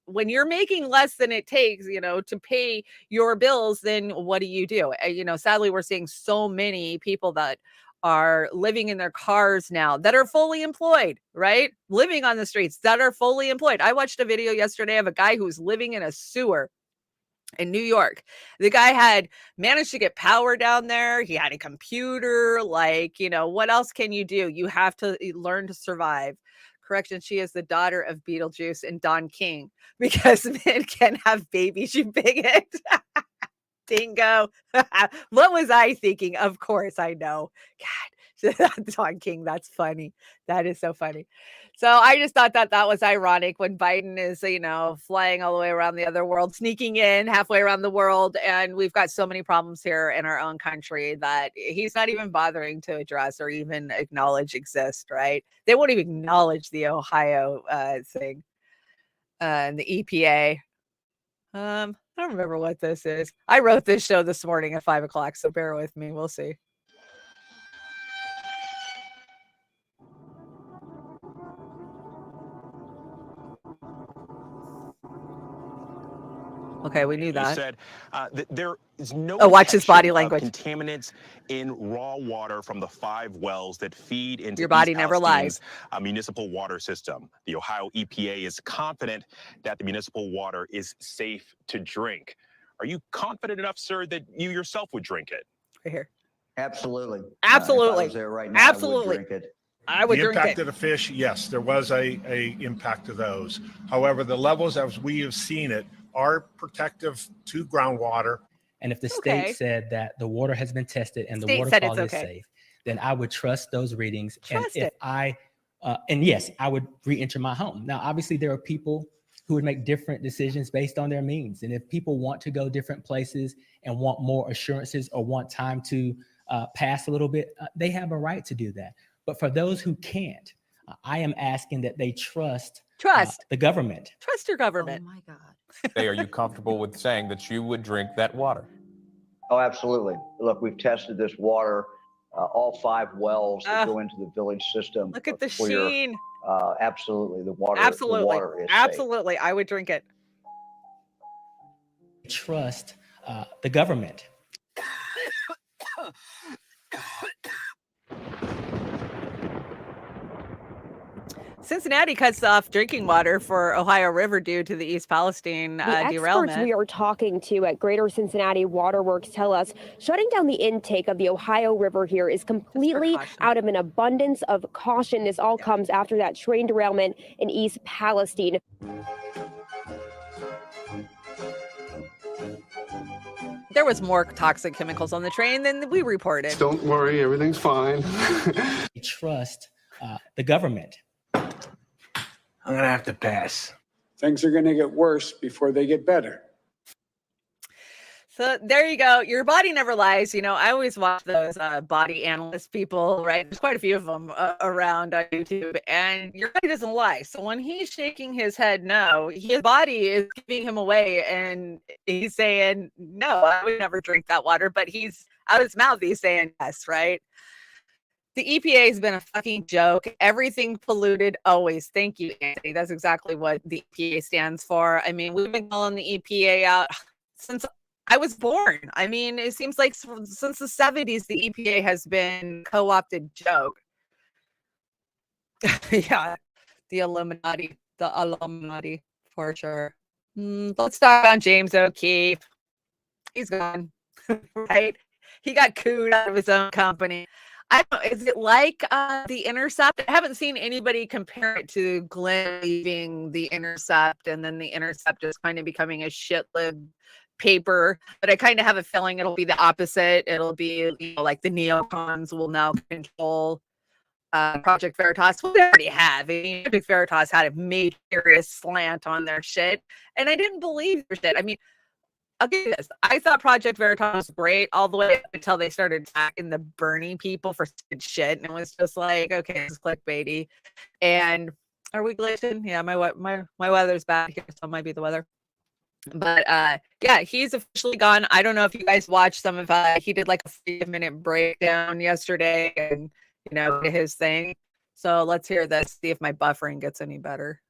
Speaker 1: When you're making less than it takes, to pay your bills, then what do? Sadly, we're seeing so many people that are living in their cars now that are fully employed, right? Living on the streets that are fully employed. I watched a video yesterday of a guy who's living in a sewer in New York. The guy had managed to get power down there. He had a computer. What else can you do? You have to learn to survive. Correction, she is the daughter of Beetlejuice and Don King, because men can have babies, you bigot. Dingo. What was I thinking? Of course, I know. God, Don King, that's funny. That is so funny. So I just thought that was ironic when Biden is, flying all the way around the other world, sneaking in halfway around the world. And we've got so many problems here in our own country that he's not even bothering to address or even acknowledge exist, right? They won't even acknowledge the Ohio thing and the EPA. I don't remember what this is. I wrote this show this morning at 5:00, so bear with me. We'll see. Okay, we knew that.
Speaker 6: You said that there is no
Speaker 1: watch his body
Speaker 6: detection of
Speaker 1: language.
Speaker 6: contaminants in raw water from the 5 wells that feed into
Speaker 1: Your body
Speaker 6: East
Speaker 1: never lies.
Speaker 6: Palestine's municipal water system. The Ohio EPA is confident that the municipal water is safe to drink. Are you confident enough, sir, that you yourself would drink it?
Speaker 1: Right here.
Speaker 7: Absolutely.
Speaker 1: Absolutely.
Speaker 7: If I was there right now,
Speaker 1: Absolutely.
Speaker 7: I would drink it.
Speaker 1: I would
Speaker 7: The
Speaker 1: drink
Speaker 7: impact
Speaker 1: it.
Speaker 7: of the fish, yes, there was a impact of those. However, the levels as we have seen it are protective to groundwater.
Speaker 8: And if the state
Speaker 1: Okay.
Speaker 8: said that the water has been tested and the
Speaker 1: State
Speaker 8: water
Speaker 1: said it's
Speaker 8: quality is
Speaker 1: okay.
Speaker 8: safe, then I would trust those readings.
Speaker 1: Trust
Speaker 8: and if
Speaker 1: it.
Speaker 8: and yes, I would re-enter my home. Now, obviously, there are people who would make different decisions based on their means. And if people want to go different places and want more assurances or want time to pass a little bit, they have a right to do that. But for those who can't, I am asking that they trust the government.
Speaker 1: Trust your government.
Speaker 9: Oh my God.
Speaker 10: Are you comfortable with saying that you would drink that water?
Speaker 11: Oh, absolutely. Look, we've tested this water, all 5 wells that go into the village system.
Speaker 1: Look at the
Speaker 11: clear.
Speaker 1: sheen.
Speaker 11: Absolutely, the water.
Speaker 1: Absolutely.
Speaker 11: The water is
Speaker 1: Absolutely. Safe. I would drink it.
Speaker 8: Trust the government.
Speaker 1: Cincinnati cuts off drinking water for Ohio River due to the East Palestine
Speaker 12: The
Speaker 1: derailment.
Speaker 12: experts we are talking to at Greater Cincinnati Waterworks tell us shutting down the intake of the Ohio River here is completely out of an abundance of caution. This all comes after that train derailment in East Palestine.
Speaker 1: There was more toxic chemicals on the train than we reported.
Speaker 13: Don't worry, everything's fine.
Speaker 8: Trust the government.
Speaker 14: I'm going to have to pass.
Speaker 15: Things are going to get worse before they get better.
Speaker 1: So there you go. Your body never lies. You know, I always watch those body analyst people, right? There's quite a few of them around on YouTube, and your body doesn't lie. So when he's shaking his head no, his body is giving him away, and he's saying, no, I would never drink that water. But he's out of his mouth, he's saying yes, right? The EPA has been a fucking joke. Everything polluted always. Thank you, Anthony. That's exactly what the EPA stands for. I mean, we've been calling the EPA out since I was born. I mean, it seems like since the 70s, the EPA has been co-opted joke. Yeah, the Illuminati for sure. Let's talk about James O'Keefe. He's gone, right? He got cooed out of his own company. I don't know, is it like The Intercept? I haven't seen anybody compare it to Glenn leaving The Intercept and then The Intercept just kind of becoming a shit-lib paper, but I kind of have a feeling it'll be the opposite. It'll be, you know, like the neocons will now control Project Veritas. Well, they already have. I mean, Project Veritas had a major slant on their shit, and I didn't believe their shit. I mean, I'll give you this. I thought Project Veritas was great all the way up until they started attacking the Bernie people for shit, and it was just like, okay, this is clickbaity. And are we glitching? Yeah, my weather's bad here, so it might be the weather. But yeah, he's officially gone. I don't know if you guys watched some of he did like a 5-minute breakdown yesterday, and you know, his thing. So let's hear this, see if my buffering gets any better.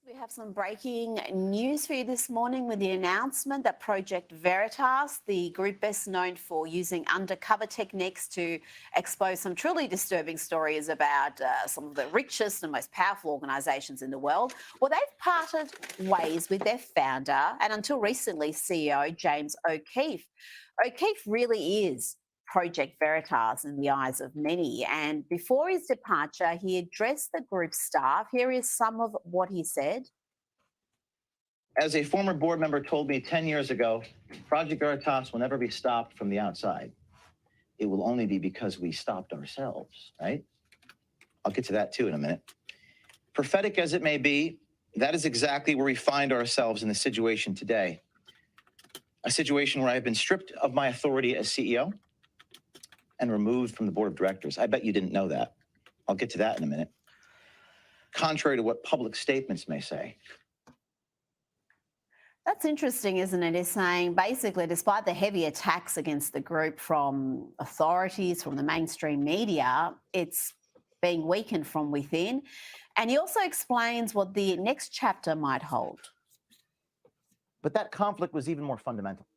Speaker 9: We have some breaking news for you this morning with the announcement that Project Veritas, the group best known for using undercover techniques to expose some truly disturbing stories about some of the richest and most powerful organisations in the world, well, they've parted ways with their founder and until recently CEO James O'Keefe. O'Keefe really is Project Veritas in the eyes of many. And before his departure, he addressed the group staff. Here is some of what he said.
Speaker 16: As a former board member told me 10 years ago, Project Veritas will never be stopped from the outside. It will only be because we stopped ourselves, right? I'll get to that too in a minute. Prophetic as it may be, that is exactly where we find ourselves in the situation today. A situation where I've been stripped of my authority as CEO and removed from the board of directors. I bet you didn't know that. I'll get to that in a minute. Contrary to what public statements may say.
Speaker 9: That's interesting, isn't it? He's saying basically, despite the heavy attacks against the group from authorities, from the mainstream media, it's being weakened from within. And he also explains what the next chapter might hold.
Speaker 16: But that conflict was even more fundamental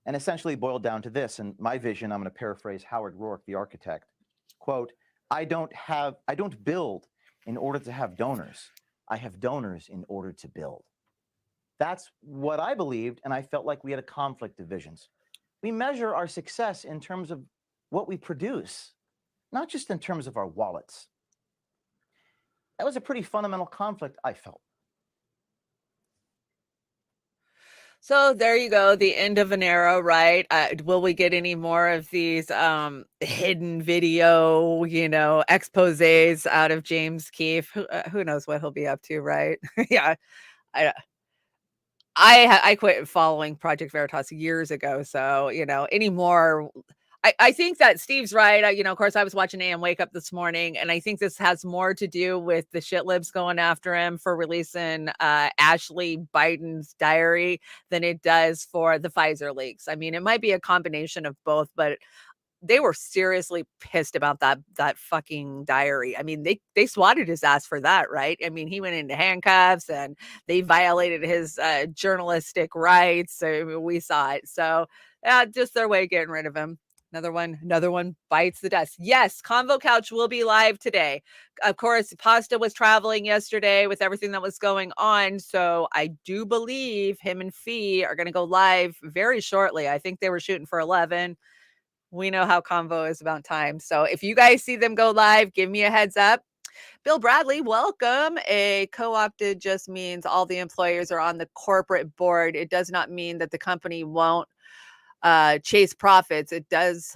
Speaker 16: and essentially boiled down to this. And my vision, I'm going to paraphrase Howard Rourke, the architect, quote, I don't build in order to have donors. I have donors in order to build. That's what I believed, and I felt like we had a conflict of visions. We measure our success in terms of what we produce, not just in terms of our wallets. That was a pretty fundamental conflict, I felt.
Speaker 1: So there you go, the end of an era, right? Will we get any more of these hidden video, exposés out of James Keefe? Who knows what he'll be up to, right? Yeah, I quit following Project Veritas years ago, so any more. I think that Steve's right. Of course, I was watching AM Wake Up this morning, and I think this has more to do with the shit libs going after him for releasing Ashley Biden's diary than it does for the Pfizer leaks. I mean, it might be a combination of both, but they were seriously pissed about that fucking diary. I mean, they swatted his ass for that, right? I mean, he went into handcuffs and they violated his journalistic rights. So we saw it. So just their way of getting rid of him. Another one bites the dust. Yes, Convo Couch will be live today. Of course, Pasta was traveling yesterday with everything that was going on. So I do believe him and Fee are going to go live very shortly. I think they were shooting for 11. We know how Convo is about time. So if you guys see them go live, give me a heads up. Bill Bradley, welcome. A co-opted just means all the employers are on the corporate board. It does not mean that the company won't chase profits. It does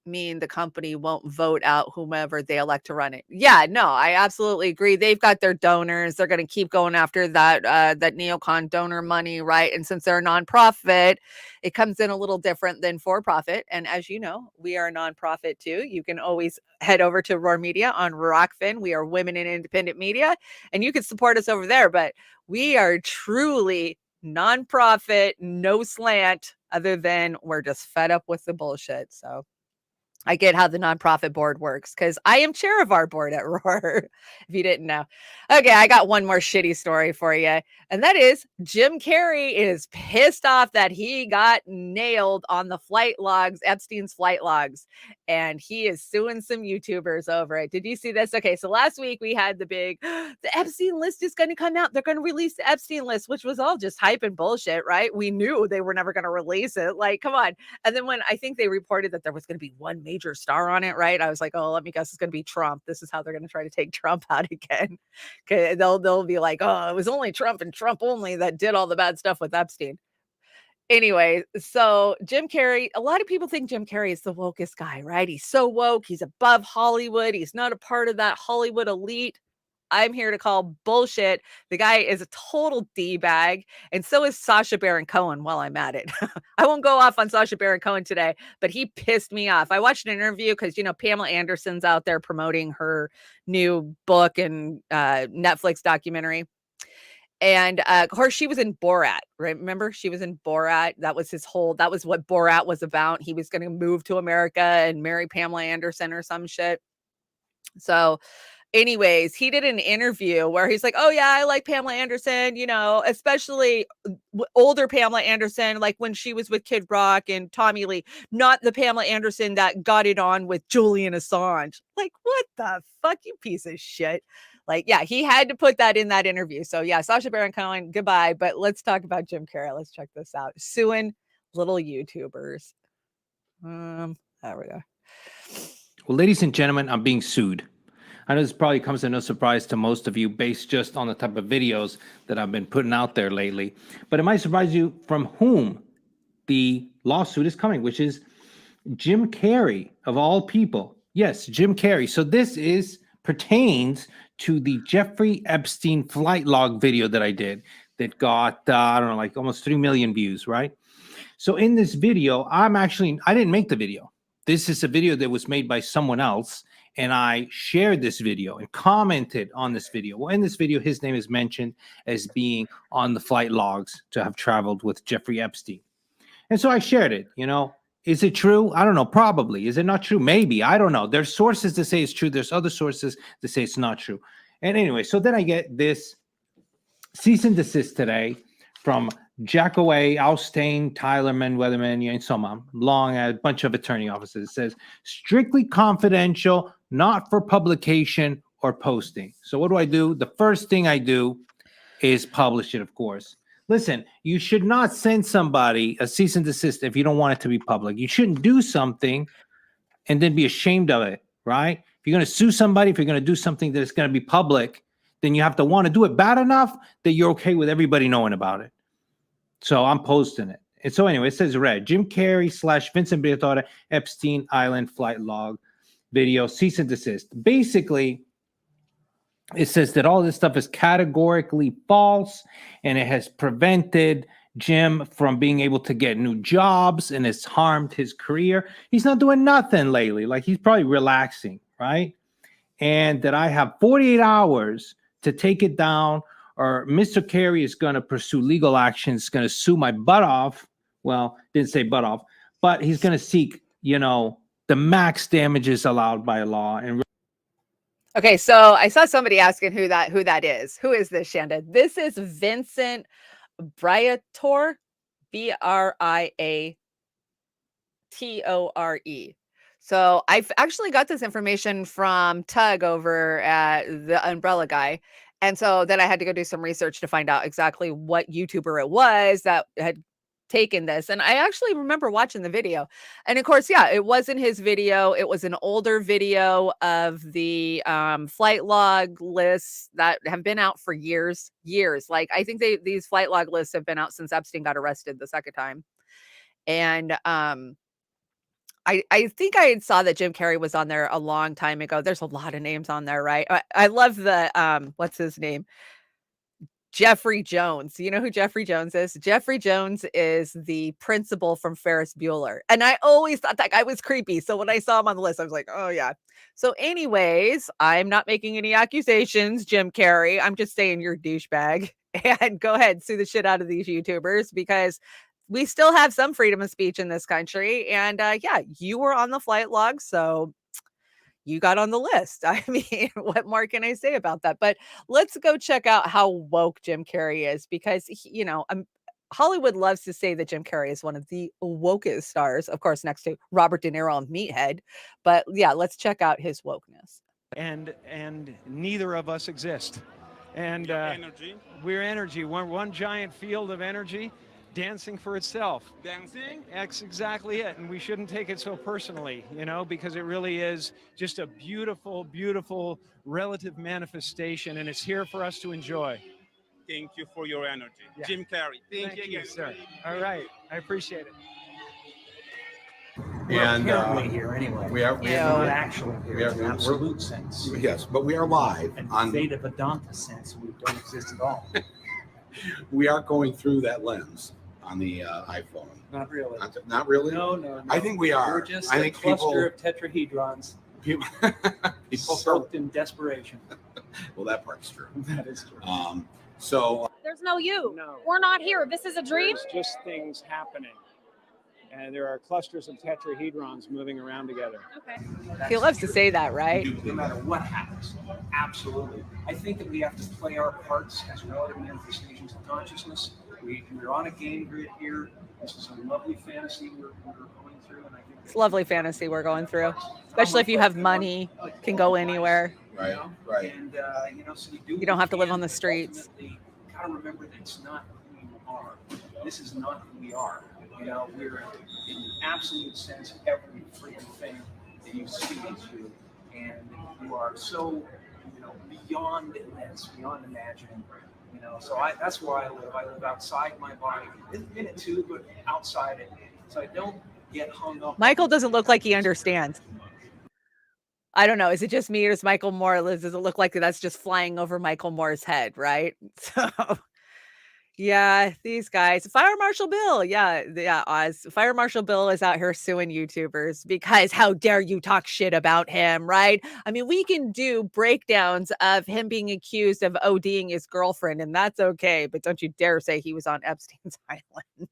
Speaker 1: mean the company won't vote out whomever they elect to run it. Yeah, no, I absolutely agree. They've got their donors. They're going to keep going after that neocon donor money, right? And since they're a nonprofit, it comes in a little different than for profit. And as you know, we are a nonprofit too. You can always head over to Roar Media on Rockfin. We are women in independent media, and you can support us over there. But we are truly nonprofit, no slant, other than we're just fed up with the bullshit. So I get how the nonprofit board works because I am chair of our board at Roar, if you didn't know. Okay, I got one more shitty story for you. And that is Jim Carrey is pissed off that he got nailed on the flight logs, Epstein's flight logs. And he is suing some YouTubers over it. Did you see this? Okay, so last week we had the big, the Epstein list is going to come out. They're going to release the Epstein list, which was all just hype and bullshit, right? We knew they were never going to release it. Like, come on. And then when I think they reported that there was going to be one major star on it, right? I was like, oh, let me guess, it's going to be Trump. This is how they're going to try to take Trump out again. Okay, they'll be like, oh, it was only Trump and Trump only that did all the bad stuff with Epstein. Anyway, so Jim Carrey, a lot of people think Jim Carrey is the wokest guy, right? He's so woke. He's above Hollywood. He's not a part of that Hollywood elite. I'm here to call bullshit. The guy is a total D-bag, and so is Sacha Baron Cohen while I'm at it. I won't go off on Sacha Baron Cohen today, but he pissed me off. I watched an interview because, Pamela Anderson's out there promoting her new book and Netflix documentary. And of course, she was in Borat, right? Remember, she was in Borat. That was what Borat was about. He was going to move to America and marry Pamela Anderson or some shit. So anyways, he did an interview where he's like, oh yeah, I like Pamela Anderson, especially older Pamela Anderson, like when she was with Kid Rock and Tommy Lee, not the Pamela Anderson that got it on with Julian Assange. Like, what the fuck, you piece of shit. Like, yeah, he had to put that in that interview. So yeah, Sacha Baron Cohen, goodbye. But let's talk about Jim Carrey. Let's check this out. Suing little YouTubers. There we go.
Speaker 13: Well, ladies and gentlemen, I'm being sued. I know this probably comes as no surprise to most of you based just on the type of videos that I've been putting out there lately. But it might surprise you from whom the lawsuit is coming, which is Jim Carrey, of all people. Yes, Jim Carrey. So this pertains to the Jeffrey Epstein flight log video that I did that got, like almost 3 million views, right? So in this video, I didn't make the video. This is a video that was made by someone else. And I shared this video and commented on this video. Well, in this video, his name is mentioned as being on the flight logs to have traveled with Jeffrey Epstein. And so I shared it, Is it true? I don't know. Probably. Is it not true? Maybe. I don't know. There's sources that say it's true. There's other sources that say it's not true. And anyway, so then I get this cease and desist today from Jackaway, Alstain, Tyler, Weatherman, and so on. Long, a bunch of attorney offices. It says, strictly confidential, not for publication or posting. So what do? The first thing I do is publish it, of course. Listen, you should not send somebody a cease and desist if you don't want it to be public. You shouldn't do something and then be ashamed of it, right? If you're going to sue somebody, if you're going to do something that's going to be public, then you have to want to do it bad enough that you're okay with everybody knowing about it. So I'm posting it. And so anyway, it says red. Jim Carrey / Vincent Briatore, Epstein Island flight log video, cease and desist. Basically, it says that all this stuff is categorically false, and it has prevented Jim from being able to get new jobs, and it's harmed his career. He's not doing nothing lately. Like, he's probably relaxing, right? And that I have 48 hours to take it down, or Mr. Carey is going to pursue legal action. He's going to sue my butt off. Well, didn't say butt off, but he's going to seek, you know, the max damages allowed by law. And
Speaker 1: Okay, so I saw somebody asking who that is. Who is this, Shanda? This is Vincent Briatore, Briatore. So I've actually got this information from Tug over at the Umbrella Guy. And so then I had to go do some research to find out exactly what YouTuber it was that had taken this. And I actually remember watching the video. And of course, yeah, it wasn't his video. It was an older video of the flight log lists that have been out for years. Like, I think these flight log lists have been out since Epstein got arrested the second time. And I think I saw that Jim Carrey was on there a long time ago. There's a lot of names on there, right? I love the what's his name? Jeffrey Jones. You know who Jeffrey Jones is? Jeffrey Jones is the principal from Ferris Bueller. And I always thought that guy was creepy. So when I saw him on the list, I was like, oh yeah. So anyways, I'm not making any accusations, Jim Carrey. I'm just saying you're a douchebag. And go ahead, sue the shit out of these YouTubers, because we still have some freedom of speech in this country. And yeah, you were on the flight log, so you got on the list. I mean, what more can I say about that? But let's go check out how woke Jim Carrey is, because, you know, Hollywood loves to say that Jim Carrey is one of the wokest stars, of course, next to Robert De Niro and Meathead. But yeah, let's check out his wokeness.
Speaker 17: And neither of us exist. And
Speaker 18: energy.
Speaker 17: We're energy. We're one giant field of energy dancing for itself.
Speaker 18: Dancing?
Speaker 17: That's exactly it. And we shouldn't take it so personally, you know, because it really is just a beautiful, beautiful relative manifestation, and it's here for us to enjoy.
Speaker 18: Thank you for your energy.
Speaker 17: Yeah.
Speaker 18: Jim Carrey. Thank you again.
Speaker 17: Sir. All right. I appreciate it.
Speaker 19: And
Speaker 20: currently here anyway.
Speaker 19: We are
Speaker 20: not actually here in an absolute sense.
Speaker 19: Yes, but we are live
Speaker 20: And
Speaker 19: on.
Speaker 20: Theta Vedanta sense, we don't exist at all.
Speaker 19: We are going through that lens on the iPhone.
Speaker 20: Not really.
Speaker 19: Not really.
Speaker 20: No.
Speaker 19: I think we are.
Speaker 20: We're just
Speaker 19: I
Speaker 20: a
Speaker 19: think
Speaker 20: cluster of tetrahedrons
Speaker 19: people
Speaker 20: soaked in desperation.
Speaker 19: Well, that part's true.
Speaker 20: That is true.
Speaker 19: So
Speaker 21: There's no you.
Speaker 20: No.
Speaker 21: We're not here. This is a dream.
Speaker 20: There's just things happening. And there are clusters of tetrahedrons moving around together.
Speaker 21: Okay.
Speaker 1: He loves to say that, right?
Speaker 20: No matter what happens. Absolutely. I think that we have to play our parts as relative manifestations of consciousness. We're on a game grid here. This is a lovely fantasy we're going through. And I think
Speaker 1: It's a lovely fantasy we're going through, especially if you have money, can go anywhere.
Speaker 19: Right.
Speaker 20: And, you know, so
Speaker 1: You don't have to live on the streets.
Speaker 20: You gotta remember that it's not who you are. This is not who we are. You know, we're in the absolute sense every freaking thing that you see is you. And you are so, you know, beyond immense, beyond imagining. You know, so that's where I live. I live outside my body, in it too, but outside it. So I don't get hung up.
Speaker 1: Michael doesn't look like he understands. I don't know. Is it just me, or is Michael Moore? Does it look like that's just flying over Michael Moore's head, right? So, yeah, these guys. Fire Marshal Bill. Yeah, Oz. Fire Marshal Bill is out here suing YouTubers because how dare you talk shit about him, right? I mean, we can do breakdowns of him being accused of ODing his girlfriend, and that's okay. But don't you dare say he was on Epstein's Island.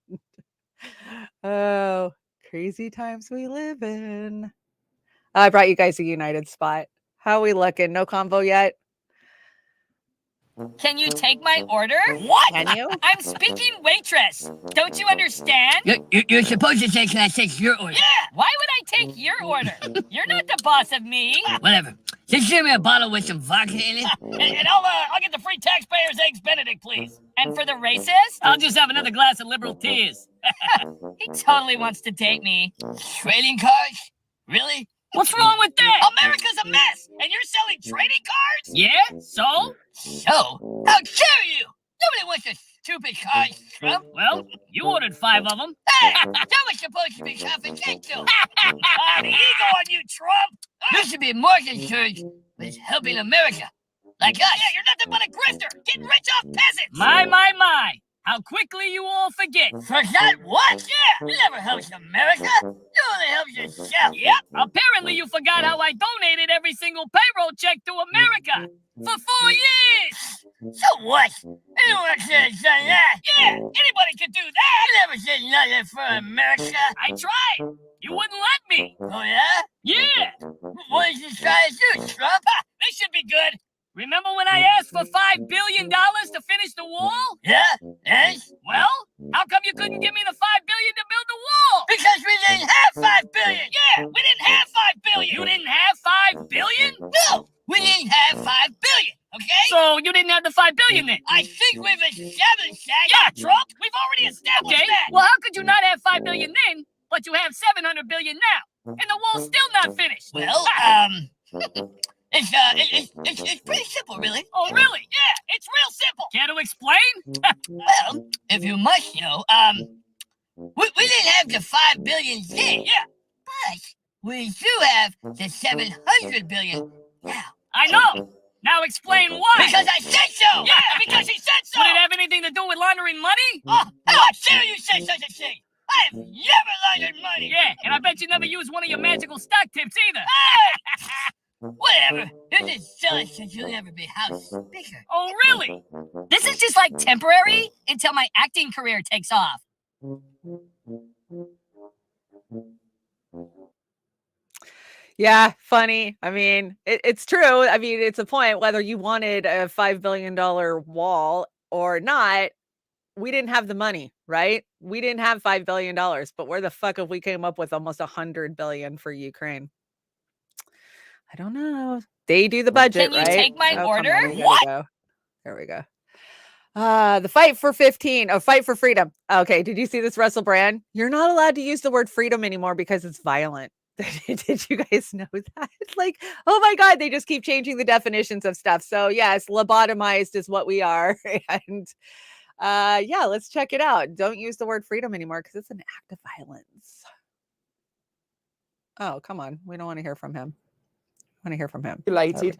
Speaker 1: Oh, crazy times we live in. I brought you guys a United spot. How we looking? No convo yet?
Speaker 22: Can you take my order? What?
Speaker 1: Can you?
Speaker 22: I'm speaking waitress. Don't you understand?
Speaker 23: You're supposed to say, can I take your order?
Speaker 22: Yeah. Why would I take your order? You're not the boss of me.
Speaker 23: Whatever. Just give me a bottle with some vodka in it.
Speaker 22: And I'll get the free taxpayers' eggs Benedict, please. And for the racist,
Speaker 23: I'll just have another glass of liberal tears.
Speaker 22: he totally wants to date me.
Speaker 23: Trading cards? Really?
Speaker 22: What's wrong with that? America's a mess, and you're selling trading cards? Yeah, so? So? How dare you? Nobody wants a stupid card, Trump. Well, you ordered 5 of them. Hey, that was supposed to be confidential. The ego on you, Trump. You should be more concerned with helping America. Like us. Yeah, you're nothing but a grifter, getting rich off peasants. My. How quickly you all forget. Forgot what? Yeah, you never helped America. You only helped yourself. Yep. Apparently you forgot how I donated every single payroll check to America for 4 years. So what? Anyone could have done that. Yeah, anybody could do that. I never did nothing for America. I tried. You wouldn't let me. Oh, yeah? Yeah. What did you try to do, Trump? This should be good. Remember when I asked for $5 billion to finish the wall? Yeah, yes. Well, how come you couldn't give me the $5 billion to build the wall? Because we didn't have $5 billion. Yeah, we didn't have $5 billion. You didn't have $5 billion? No, we didn't have $5 billion. Okay? So you didn't have the $5 billion then? I think we've established that. Yeah, Trump, we've already established that. Well, how could you not have $5 billion then, but you have $700 billion now, and the wall's still not finished? Well, It's pretty simple, really. Oh, really? Yeah, it's real simple. Care to explain? Well, if you must know, we didn't have the $5 billion then. Yeah. But we do have the $700 billion now. I know. Now explain why. Because I said so. Yeah, because he said so. Would it have anything to do with laundering money? Oh, how dare you say such a thing? I have never laundered money. Yeah, and I bet you never used one of your magical stock tips either. Hey! Whatever. You're just jealous because you'll never be house speaker. Oh, really? This is just like temporary until my acting career takes off.
Speaker 1: Yeah, funny. I mean, it's true. I mean, it's a point whether you wanted a $5 billion wall or not. We didn't have the money, right? We didn't have $5 billion, but where the fuck have we came up with almost $100 billion for Ukraine? I don't know. They do the budget,
Speaker 22: Can you
Speaker 1: right?
Speaker 22: take my
Speaker 1: come
Speaker 22: order?
Speaker 1: on, we gotta
Speaker 22: What?
Speaker 1: go. There we go. The fight for 15. Oh, fight for freedom. Okay, did you see this, Russell Brand? You're not allowed to use the word freedom anymore because it's violent. Did you guys know that? It's like, oh my God, they just keep changing the definitions of stuff. So yes, lobotomized is what we are. And yeah, let's check it out. Don't use the word freedom anymore because it's an act of violence. Oh, come on. We don't want to hear from him. I want to hear from him.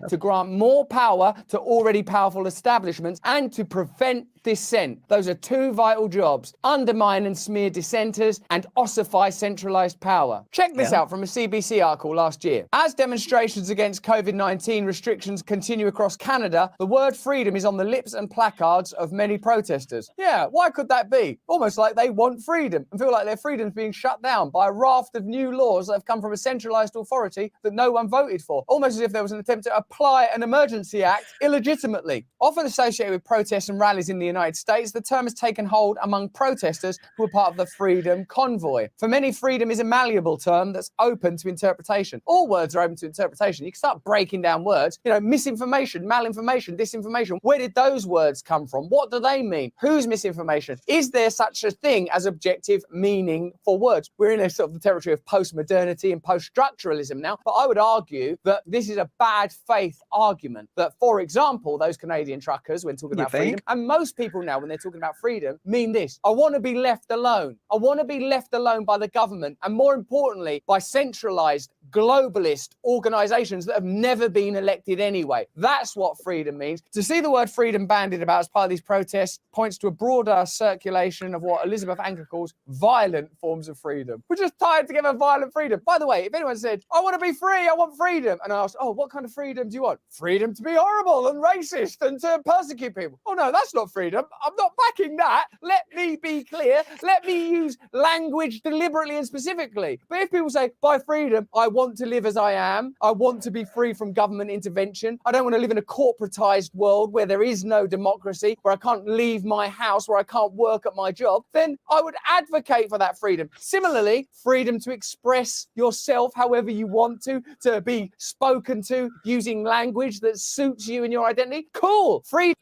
Speaker 2: To grant more power to already powerful establishments and to prevent dissent. Those are two vital jobs. Undermine and smear dissenters and ossify centralized power. Check this out from a CBC article last year. As demonstrations against COVID-19 restrictions continue across Canada, the word freedom is on the lips and placards of many protesters. Yeah, why could that be? Almost like they want freedom and feel like their freedom's being shut down by a raft of new laws that have come from a centralized authority that no one voted for. Almost as if there was an attempt to apply an emergency act illegitimately. Often associated with protests and rallies in the United States, the term has taken hold among protesters who are part of the Freedom Convoy. For many, freedom is a malleable term that's open to interpretation. All words are open to interpretation. You can start breaking down words. You know, misinformation, malinformation, disinformation. Where did those words come from? What do they mean? Who's misinformation? Is there such a thing as objective meaning for words? We're in a sort of the territory of post-modernity and post-structuralism now, but I would argue that this is a bad faith argument. That, for example, those Canadian truckers, when talking about freedom, and most people now, when they're talking about freedom, mean this. I want to be left alone. I want to be left alone by the government, and more importantly, by centralized globalist organizations that have never been elected anyway. That's what freedom means. To see the word freedom bandied about as part of these protests points to a broader circulation of what Elizabeth Anker calls violent forms of freedom. We're just tied together violent freedom. By the way, if anyone said, I want to be free, I want freedom, and I asked, oh, what kind of freedom do you want? Freedom to be horrible and racist and to persecute people. Oh no, that's not freedom. I'm not backing that. Let me be clear. Let me use language deliberately and specifically. But if people say, by freedom, I want to live as I am. I want to be free from government intervention. I don't want to live in a corporatized world where there is no democracy, where I can't leave my house, where I can't work at my job, then I would advocate for that freedom. Similarly, freedom to express yourself however you want to be spoken to using language that suits you and your identity. Cool. Freedom.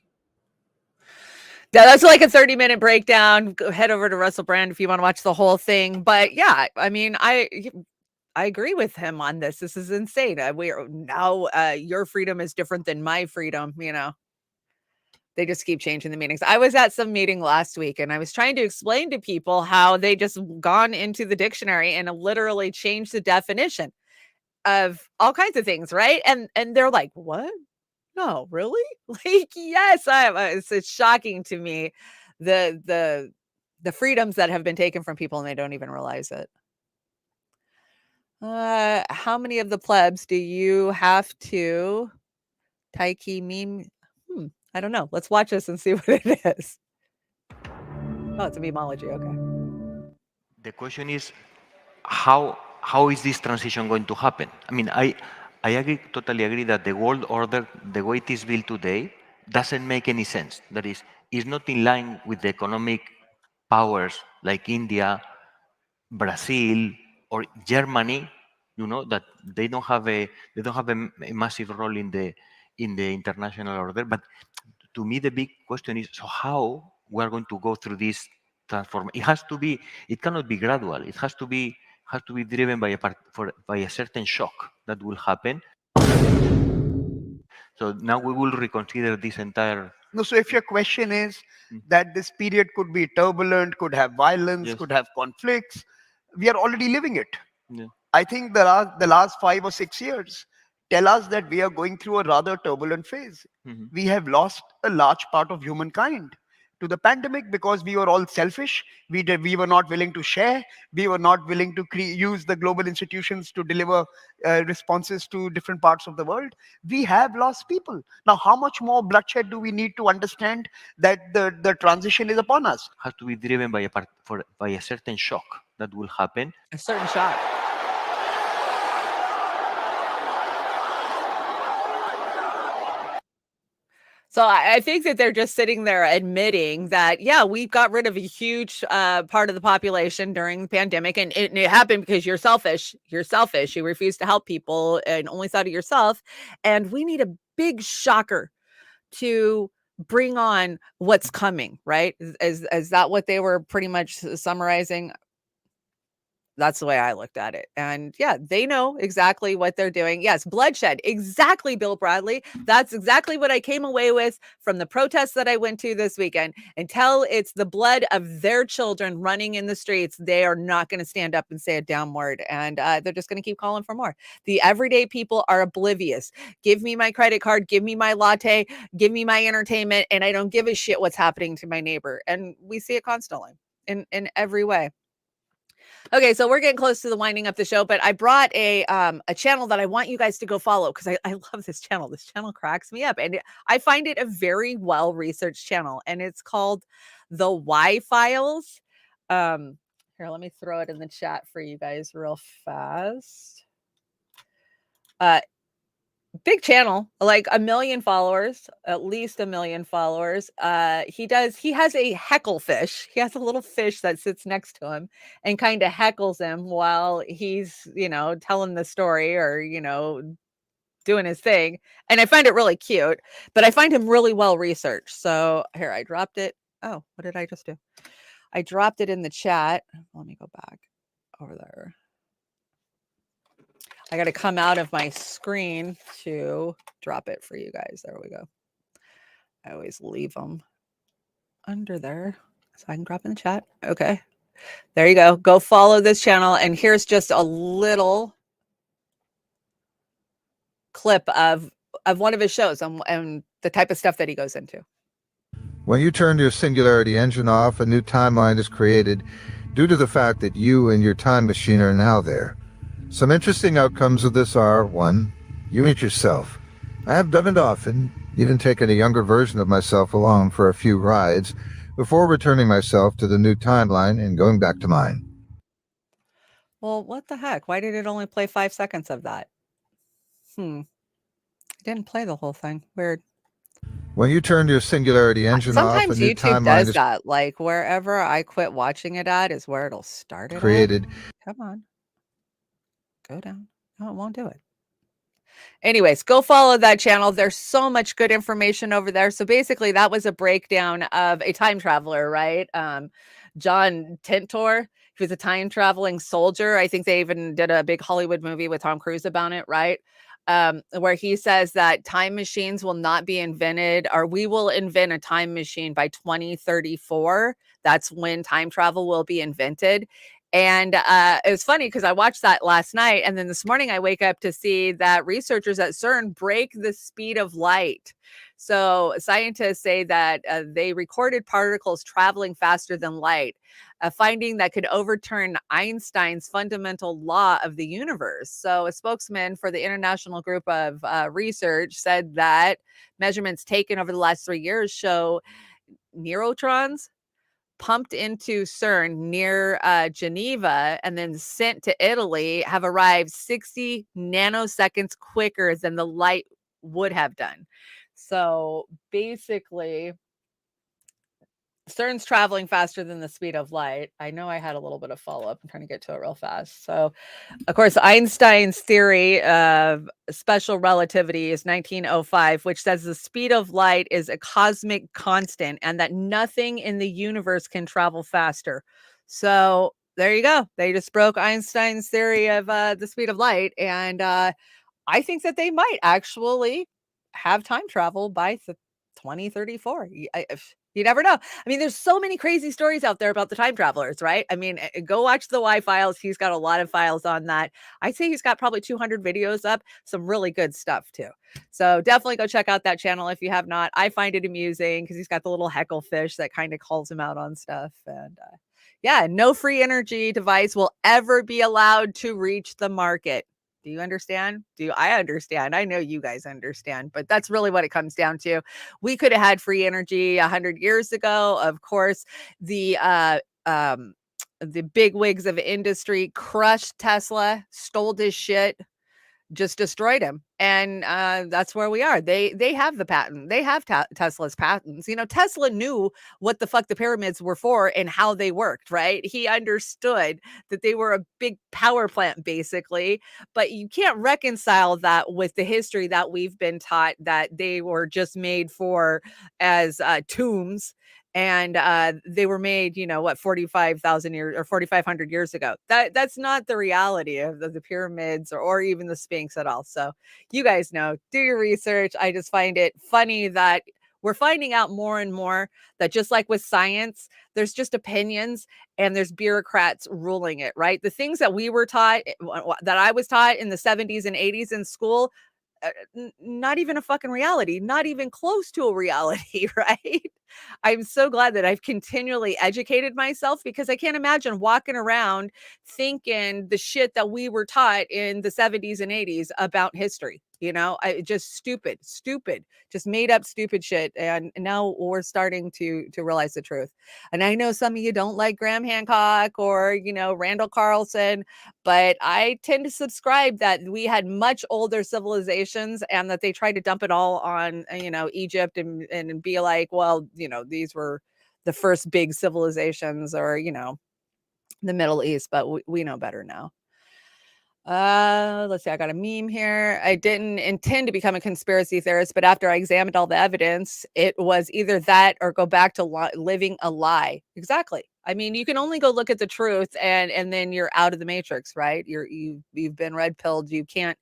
Speaker 1: Yeah, that's like a 30-minute breakdown. Go head over to Russell Brand if you want to watch the whole thing. But yeah, I mean, I agree with him on this. This is insane. We're now your freedom is different than my freedom, you know. They just keep changing the meanings. I was at some meeting last week and I was trying to explain to people how they just gone into the dictionary and literally changed the definition of all kinds of things, right? And they're like, "What? No, really?" Like, yes, it's shocking to me the freedoms that have been taken from people and they don't even realize it. How many of the plebs do you have to Taiki meme? I don't know. Let's watch this and see what it is. Oh, it's a memeology. Okay.
Speaker 3: The question is, how is this transition going to happen? I mean, I totally agree that the world order, the way it is built today, doesn't make any sense. That is not in line with the economic powers like India, Brazil, or Germany. You know that they don't have a massive role in the international order. But to me, the big question is: so how we are going to go through this transform? It has to be. It cannot be gradual. It has to be driven by a certain shock that will happen. So now we will reconsider this entire.
Speaker 4: No, so if your question is that this period could be turbulent, could have violence,
Speaker 3: Yes.
Speaker 4: could have conflicts, we are already living it.
Speaker 3: Yeah.
Speaker 4: I think the last 5 or 6 years tell us that we are going through a rather turbulent phase.
Speaker 3: Mhm.
Speaker 4: We have lost a large part of humankind to the pandemic because we were all selfish. We were not willing to share. We were not willing to use the global institutions to deliver responses to different parts of the world. We have lost people. Now, how much more bloodshed do we need to understand that the transition is upon us?
Speaker 3: Has to be driven by a certain shock that will happen.
Speaker 1: A certain shock. So I think that they're just sitting there admitting that, yeah, we got rid of a huge part of the population during the pandemic. And it happened because you're selfish. You're selfish. You refuse to help people and only thought of yourself. And we need a big shocker to bring on what's coming, right? Is that what they were pretty much summarizing? That's the way I looked at it. And yeah, they know exactly what they're doing. Yes, bloodshed. Exactly, Bill Bradley. That's exactly what I came away with from the protests that I went to this weekend. Until it's the blood of their children running in the streets, they are not going to stand up and say a damn word. And they're just going to keep calling for more. The everyday people are oblivious. Give me my credit card, give me my latte, give me my entertainment, and I don't give a shit what's happening to my neighbor. And we see it constantly in every way. Okay, so we're getting close to the winding up the show, but I brought a channel that I want you guys to go follow because I love this channel. This channel cracks me up, and I find it a very well-researched channel, and it's called The Why Files. Here, let me throw it in the chat for you guys real fast. Big channel, like 1 million followers, at least 1 million followers. He has a heckle fish. He has a little fish that sits next to him and kind of heckles him while he's, telling the story or, doing his thing. And I find it really cute, but I find him really well researched. So here, I dropped it. Oh, what did I just do? I dropped it in the chat. Let me go back over there. I got to come out of my screen to drop it for you guys. There we go. I always leave them under there so I can drop in the chat. Okay. There you go. Go follow this channel. And here's just a little clip of one of his shows and the type of stuff that he goes into.
Speaker 5: When you turn your Singularity engine off, a new timeline is created due to the fact that you and your time machine are now there. Some interesting outcomes of this are: 1, you meet yourself. I have done it often, even taken a younger version of myself along for a few rides before returning myself to the new timeline and going back to mine.
Speaker 1: Well, what the heck? Why did it only play 5 seconds of that? It didn't play the whole thing. Weird.
Speaker 5: When you turn your Singularity engine off, a
Speaker 1: Sometimes
Speaker 5: new
Speaker 1: YouTube
Speaker 5: timeline
Speaker 1: does
Speaker 5: is
Speaker 1: that. Like wherever I quit watching it at is where it'll start it at.
Speaker 5: created.
Speaker 1: Come on. Go down. No, it won't do it. Anyways, go follow that channel. There's so much good information over there. So basically that was a breakdown of a time traveler, right? John Tintor. He was a time traveling soldier. I think they even did a big Hollywood movie with Tom Cruise about it, right? Where he says that time machines will not be invented, or we will invent a time machine by 2034. That's when time travel will be invented. And it was funny because I watched that last night, and then this morning I wake up to see that researchers at CERN break the speed of light. So scientists say that they recorded particles traveling faster than light, a finding that could overturn Einstein's fundamental law of the universe. So a spokesman for the International Group of Research said that measurements taken over the last 3 years show neutrons pumped into CERN near Geneva and then sent to Italy have arrived 60 nanoseconds quicker than the light would have done. So basically, CERN's traveling faster than the speed of light. I know I had a little bit of follow-up. I'm trying to get to it real fast. So, of course, Einstein's theory of special relativity is 1905, which says the speed of light is a cosmic constant and that nothing in the universe can travel faster. So there you go. They just broke Einstein's theory of the speed of light. And I think that they might actually have time travel by 2034. You never know. I mean, there's so many crazy stories out there about the time travelers, right? I mean, go watch the Y Files. He's got a lot of files on that. I'd say he's got probably 200 videos up, some really good stuff too. So definitely go check out that channel if you have not. I find it amusing because he's got the little heckle fish that kind of calls him out on stuff. And yeah, no free energy device will ever be allowed to reach the market. Do you understand? I understand? I know you guys understand, but that's really what it comes down to. We could have had free energy 100 years ago. Of course, the big wigs of industry crushed Tesla, stole his shit, just destroyed him. And that's where we are. They have the patent. They have Tesla's patents. You know, Tesla knew what the fuck the pyramids were for and how they worked, right? He understood that they were a big power plant, basically. But you can't reconcile that with the history that we've been taught that they were just made for as tombs. And they were made, 45,000 years or 4,500 years ago. That's not the reality of the pyramids or even the Sphinx at all. So you guys know, do your research. I just find it funny that we're finding out more and more that just like with science, there's just opinions and there's bureaucrats ruling it, right? The things that we were taught, that I was taught in the 70s and 80s in school, not even a fucking reality, not even close to a reality, right? I'm so glad that I've continually educated myself because I can't imagine walking around thinking the shit that we were taught in the 70s and 80s about history. Just stupid, just made up stupid shit. And now we're starting to realize the truth. And I know some of you don't like Graham Hancock or, Randall Carlson, but I tend to subscribe that we had much older civilizations and that they tried to dump it all on, Egypt and be like, well, these were the first big civilizations or, the Middle East, but we know better now. Let's see. I got a meme here. I didn't intend to become a conspiracy theorist, but after I examined all the evidence, it was either that or go back to living a lie. Exactly. I mean, you can only go look at the truth and then you're out of the matrix, right? You've been red pilled. You can't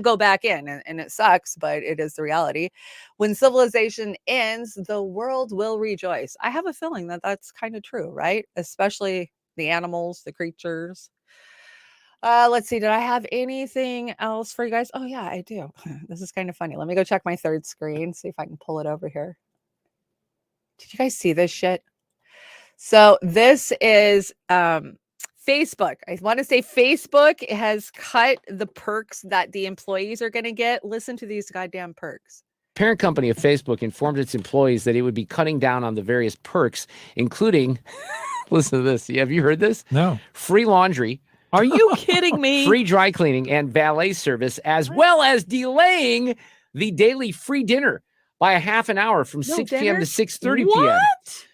Speaker 1: go back in and it sucks, but it is the reality. When civilization ends, the world will rejoice. I have a feeling that that's kind of true, right? Especially the animals, the creatures. Let's see. Did I have anything else for you guys? Oh yeah, I do. This is kind of funny. Let me go check my third screen, see if I can pull it over here. Did you guys see this shit? So this is Facebook. I want to say Facebook has cut the perks that the employees are going to get. Listen to these goddamn perks.
Speaker 2: Parent company of Facebook informed its employees that it would be cutting down on the various perks, including, listen to this. Have you heard this?
Speaker 6: No.
Speaker 2: Free laundry.
Speaker 1: Are you kidding me?
Speaker 2: Free dry cleaning and valet service, as well as delaying the daily free dinner by a half an hour from 6 p.m. to 6:30 p.m.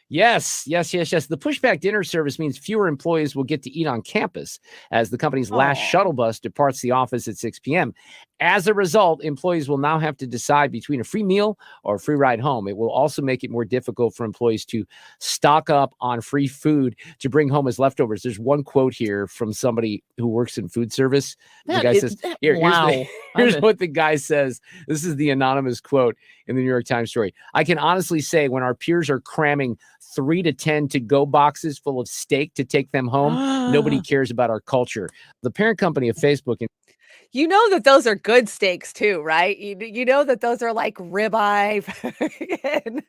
Speaker 2: Yes. The pushback dinner service means fewer employees will get to eat on campus as the company's last shuttle bus departs the office at 6 p.m. As a result, employees will now have to decide between a free meal or a free ride home. It will also make it more difficult for employees to stock up on free food to bring home as leftovers. There's one quote here from somebody who works in food service. The guy says, here's what the guy says. This is the anonymous quote in the New York Times story. I can honestly say when our peers are cramming 3 to 10 to-go boxes full of steak to take them home, nobody cares about our culture. The parent company of Facebook.
Speaker 1: You know that those are good steaks too, right? You know that those are like ribeye. And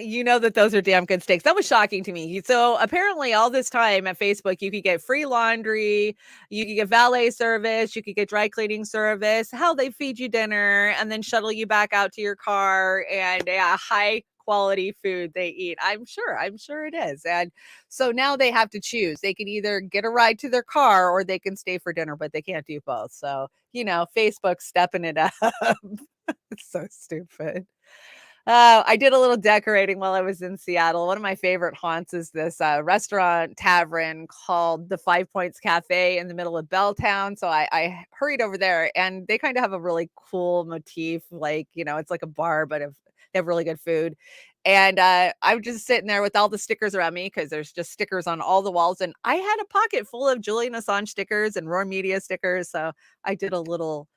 Speaker 1: you know that those are damn good steaks. That was shocking to me. So apparently all this time at Facebook, you could get free laundry, you could get valet service, you could get dry cleaning service. Hell, they feed you dinner and then shuttle you back out to your car, and high quality food they eat. I'm sure it is. And so now they have to choose. They can either get a ride to their car or they can stay for dinner, but they can't do both. So, Facebook stepping it up. It's so stupid. I did a little decorating while I was in Seattle. One of my favorite haunts is this restaurant tavern called the 5 Points Cafe in the middle of Belltown. So I hurried over there, and they kind of have a really cool motif. Like, it's like a bar, but they have really good food. And I was just sitting there with all the stickers around me because there's just stickers on all the walls. And I had a pocket full of Julian Assange stickers and Roar Media stickers. So I did a little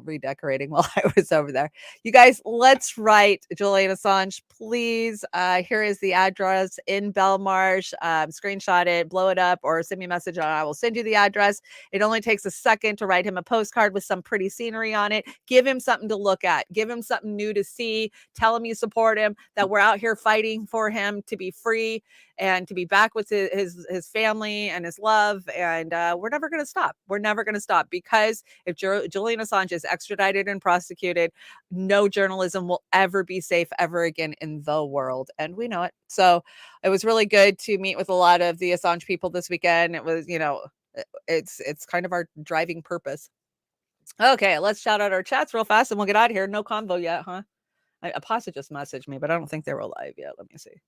Speaker 1: redecorating while I was over there. You guys, let's write Julian Assange, please. Here is the address in Belmarsh. Screenshot it, blow it up, or send me a message and I will send you the address. It only takes a second to write him a postcard with some pretty scenery on it. Give him something to look at. Give him something new to see. Tell him you support him, that we're out here fighting for him to be free and to be back with his family and his love. And we're never going to stop. We're never going to stop, because if Julian Assange is extradited and prosecuted, no journalism will ever be safe ever again in the world. And we know it. So it was really good to meet with a lot of the Assange people this weekend. It was, it's kind of our driving purpose. Okay, let's shout out our chats real fast and we'll get out of here. No convo yet, huh? Pasta just messaged me, but I don't think they were live yet. Let me see.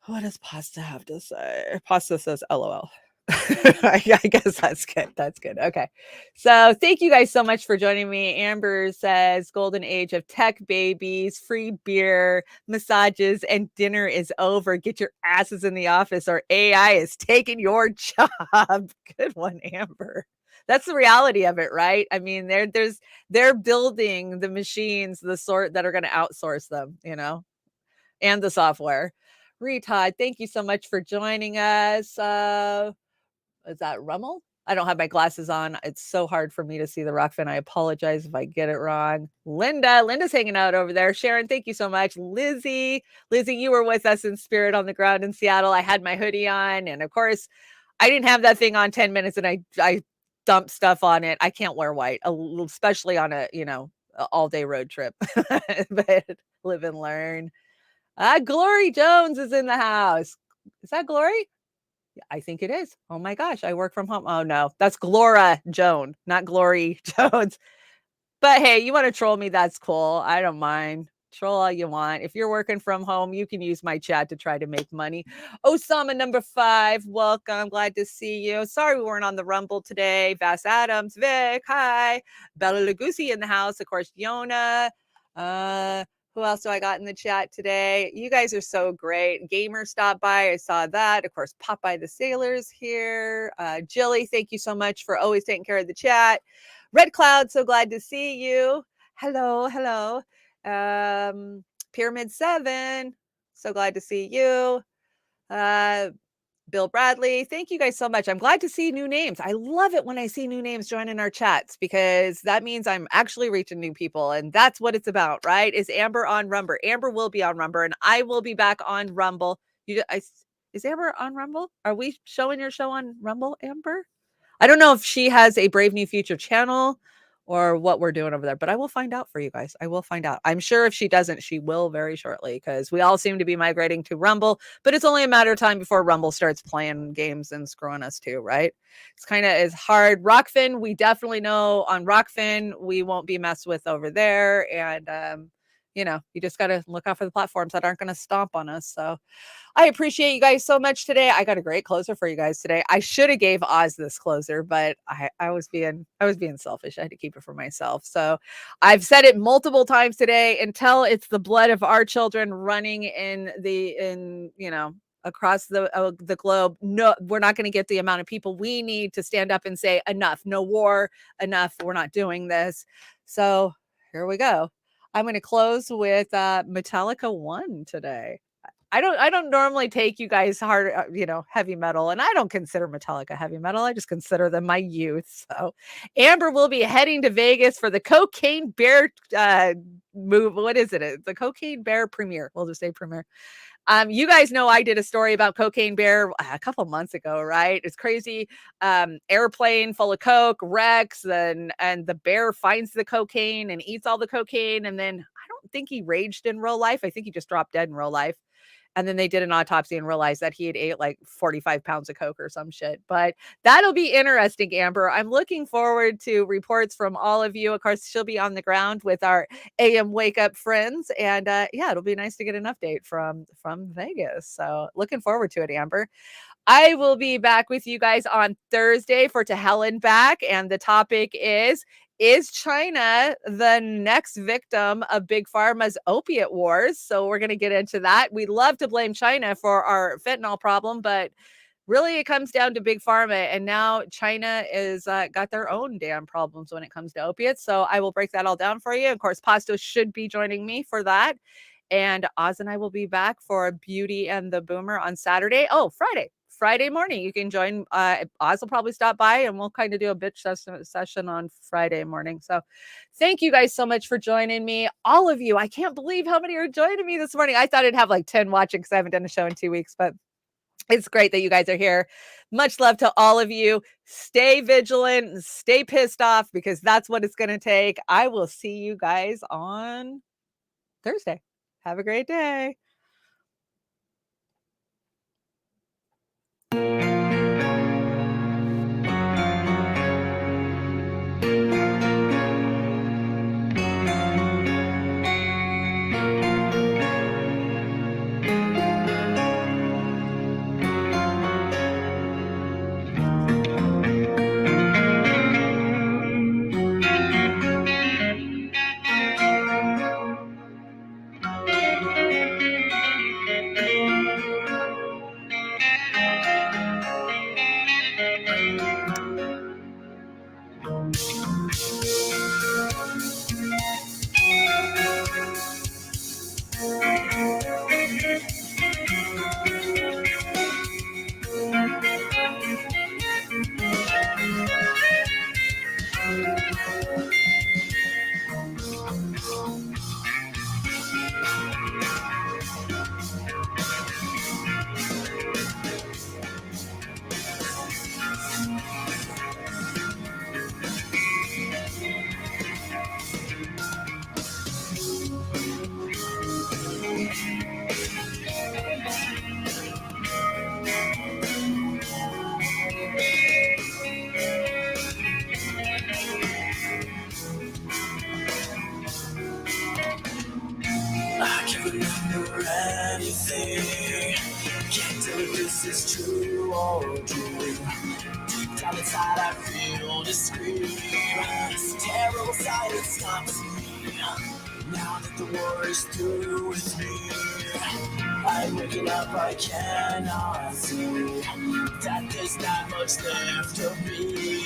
Speaker 1: What does Pasta have to say? Pasta says LOL. I guess that's good. That's good. Okay. So thank you guys so much for joining me. Amber says golden age of tech babies, free beer, massages, and dinner is over. Get your asses in the office or AI is taking your job. Good one, Amber. That's the reality of it, right? I mean, they're building the machines, the sort that are going to outsource them, and the software. Retod, thank you so much for joining us. Is that Rummel? I don't have my glasses on. It's so hard for me to see the Rockfin. I apologize if I get it wrong. Linda's hanging out over there. Sharon, thank you so much. Lizzie, you were with us in spirit on the ground in Seattle. I had my hoodie on, and of course, I didn't have that thing on 10 minutes, and I dumped stuff on it. I can't wear white, especially on a all-day road trip. But live and learn. Glory Jones is in the house. Is that Glory? I think it is. Oh my gosh, I work from home. Oh no, that's Glora Joan, not Glory Jones. But hey, you want to troll me? That's cool. I don't mind. Troll all you want. If you're working from home, you can use my chat to try to make money. Osama number 5, welcome. Glad to see you. Sorry we weren't on the Rumble today. Vass Adams, Vic, hi. Bella Lugosi in the house. Of course, Yona. Who else do I got in the chat today? You guys are so great. Gamer stopped by. I saw that. Of course, Popeye the Sailor's here. Jilly, thank you so much for always taking care of the chat. Red Cloud, so glad to see you. Hello. Pyramid 7, so glad to see you. Bill Bradley, thank you guys so much. I'm glad to see new names. I love it when I see new names joining our chats, because that means I'm actually reaching new people, and that's what it's about, right? Is Amber on Rumble? Amber will be on Rumble, and I will be back on Rumble. Is Amber on Rumble? Are we showing your show on Rumble, Amber? I don't know if she has a Brave New Future channel or what we're doing over there, but I will find out for you guys. I will find out. I'm sure if she doesn't, she will very shortly, because we all seem to be migrating to Rumble, but it's only a matter of time before Rumble starts playing games and screwing us too, right? It's hard. Rockfin, we definitely know on Rockfin, we won't be messed with over there. And you know, you just got to look out for the platforms that aren't going to stomp on us. So I appreciate you guys so much today. I got a great closer for you guys today. I should have gave Oz this closer, but I was being selfish. I had to keep it for myself. So I've said it multiple times today, until it's the blood of our children running you know, across the globe. No, we're not going to get the amount of people we need to stand up and say enough, no war, enough. We're not doing this. So here we go. I'm going to close with Metallica 1 today. I don't normally take you guys hard, you know, heavy metal, and I don't consider Metallica heavy metal. I just consider them my youth. So Amber will be heading to Vegas for the Cocaine Bear move. What is it? The Cocaine Bear premiere. We'll just say premiere. You guys know I did a story about Cocaine Bear a couple months ago, right? It's crazy. Airplane full of coke, wrecks, and the bear finds the cocaine and eats all the cocaine. And then I don't think he raged in real life. I think he just dropped dead in real life. And then they did an autopsy and realized that he had ate like 45 pounds of coke or some shit. But that'll be interesting, Amber. I'm looking forward to reports from all of you. Of course, she'll be on the ground with our AM Wake Up friends. And yeah, it'll be nice to get an update from Vegas. So looking forward to it, Amber. I will be back with you guys on Thursday for To Hell and Back. And the topic is China the next victim of Big Pharma's opiate wars? So we're going to get into that. We love to blame China for our fentanyl problem, but really it comes down to Big Pharma. And now China is got their own damn problems when it comes to opiates. So I will break that all down for you. Of course, Pasto should be joining me for that. And Oz and I will be back for Beauty and the Boomer on Saturday. Oh, Friday morning. You can join. Oz will probably stop by and we'll kind of do a bitch session on Friday morning. So thank you guys so much for joining me. All of you. I can't believe how many are joining me this morning. I thought I'd have like 10 watching because I haven't done a show in 2 weeks, but it's great that you guys are here. Much love to all of you. Stay vigilant and stay pissed off, because that's what it's going to take. I will see you guys on Thursday. Have a great day.
Speaker 6: I can't remember anything. Can't tell if this is true or dream. Deep down inside I feel the scream. This terrible silence stops me. Now that the war is through with me, I'm waking up, I cannot see that there's not much left of me.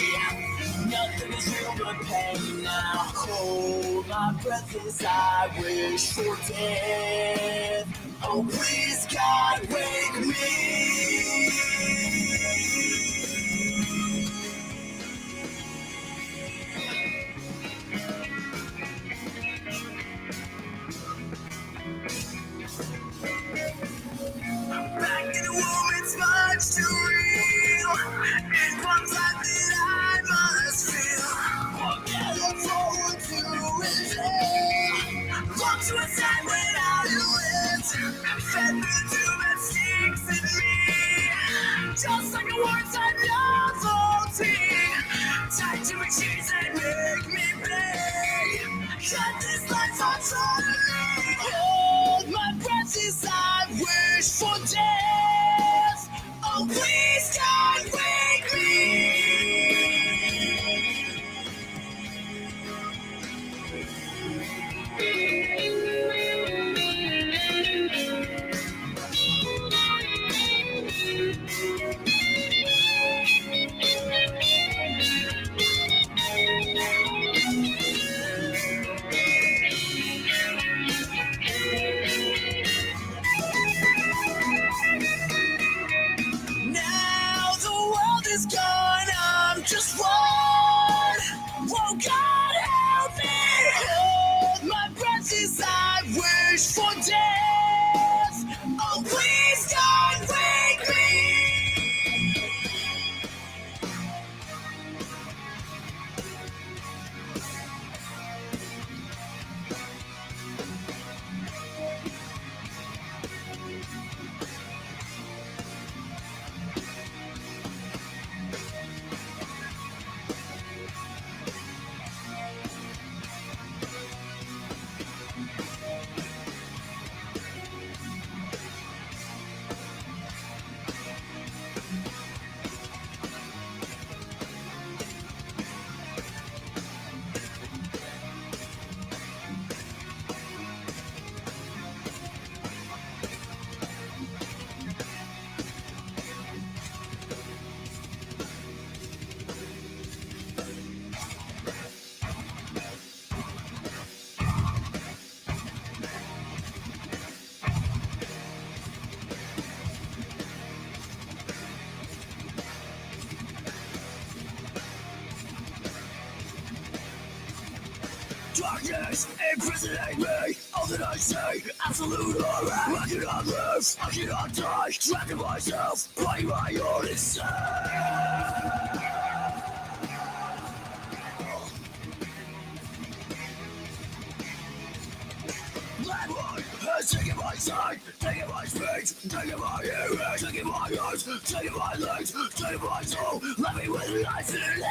Speaker 6: Nothing is real but pain now. Hold my breath as I wish for death. Oh, please, God, wake me. Back in the womb, it's much too real. And one time that I must feel. Forget look forward to it. Look to a side without you it. Fed through the tube that stinks in me. Just like a wartime dance. Oh, please don't wake me. Darkness imprisoning me. All that I say, absolute horror. I cannot live, I cannot die. Trapped in myself by my own insane. Black one has taken my sight, taken my speech, taken my hearing, taken my eyes, taken my legs, taken my soul. Let me with life in life.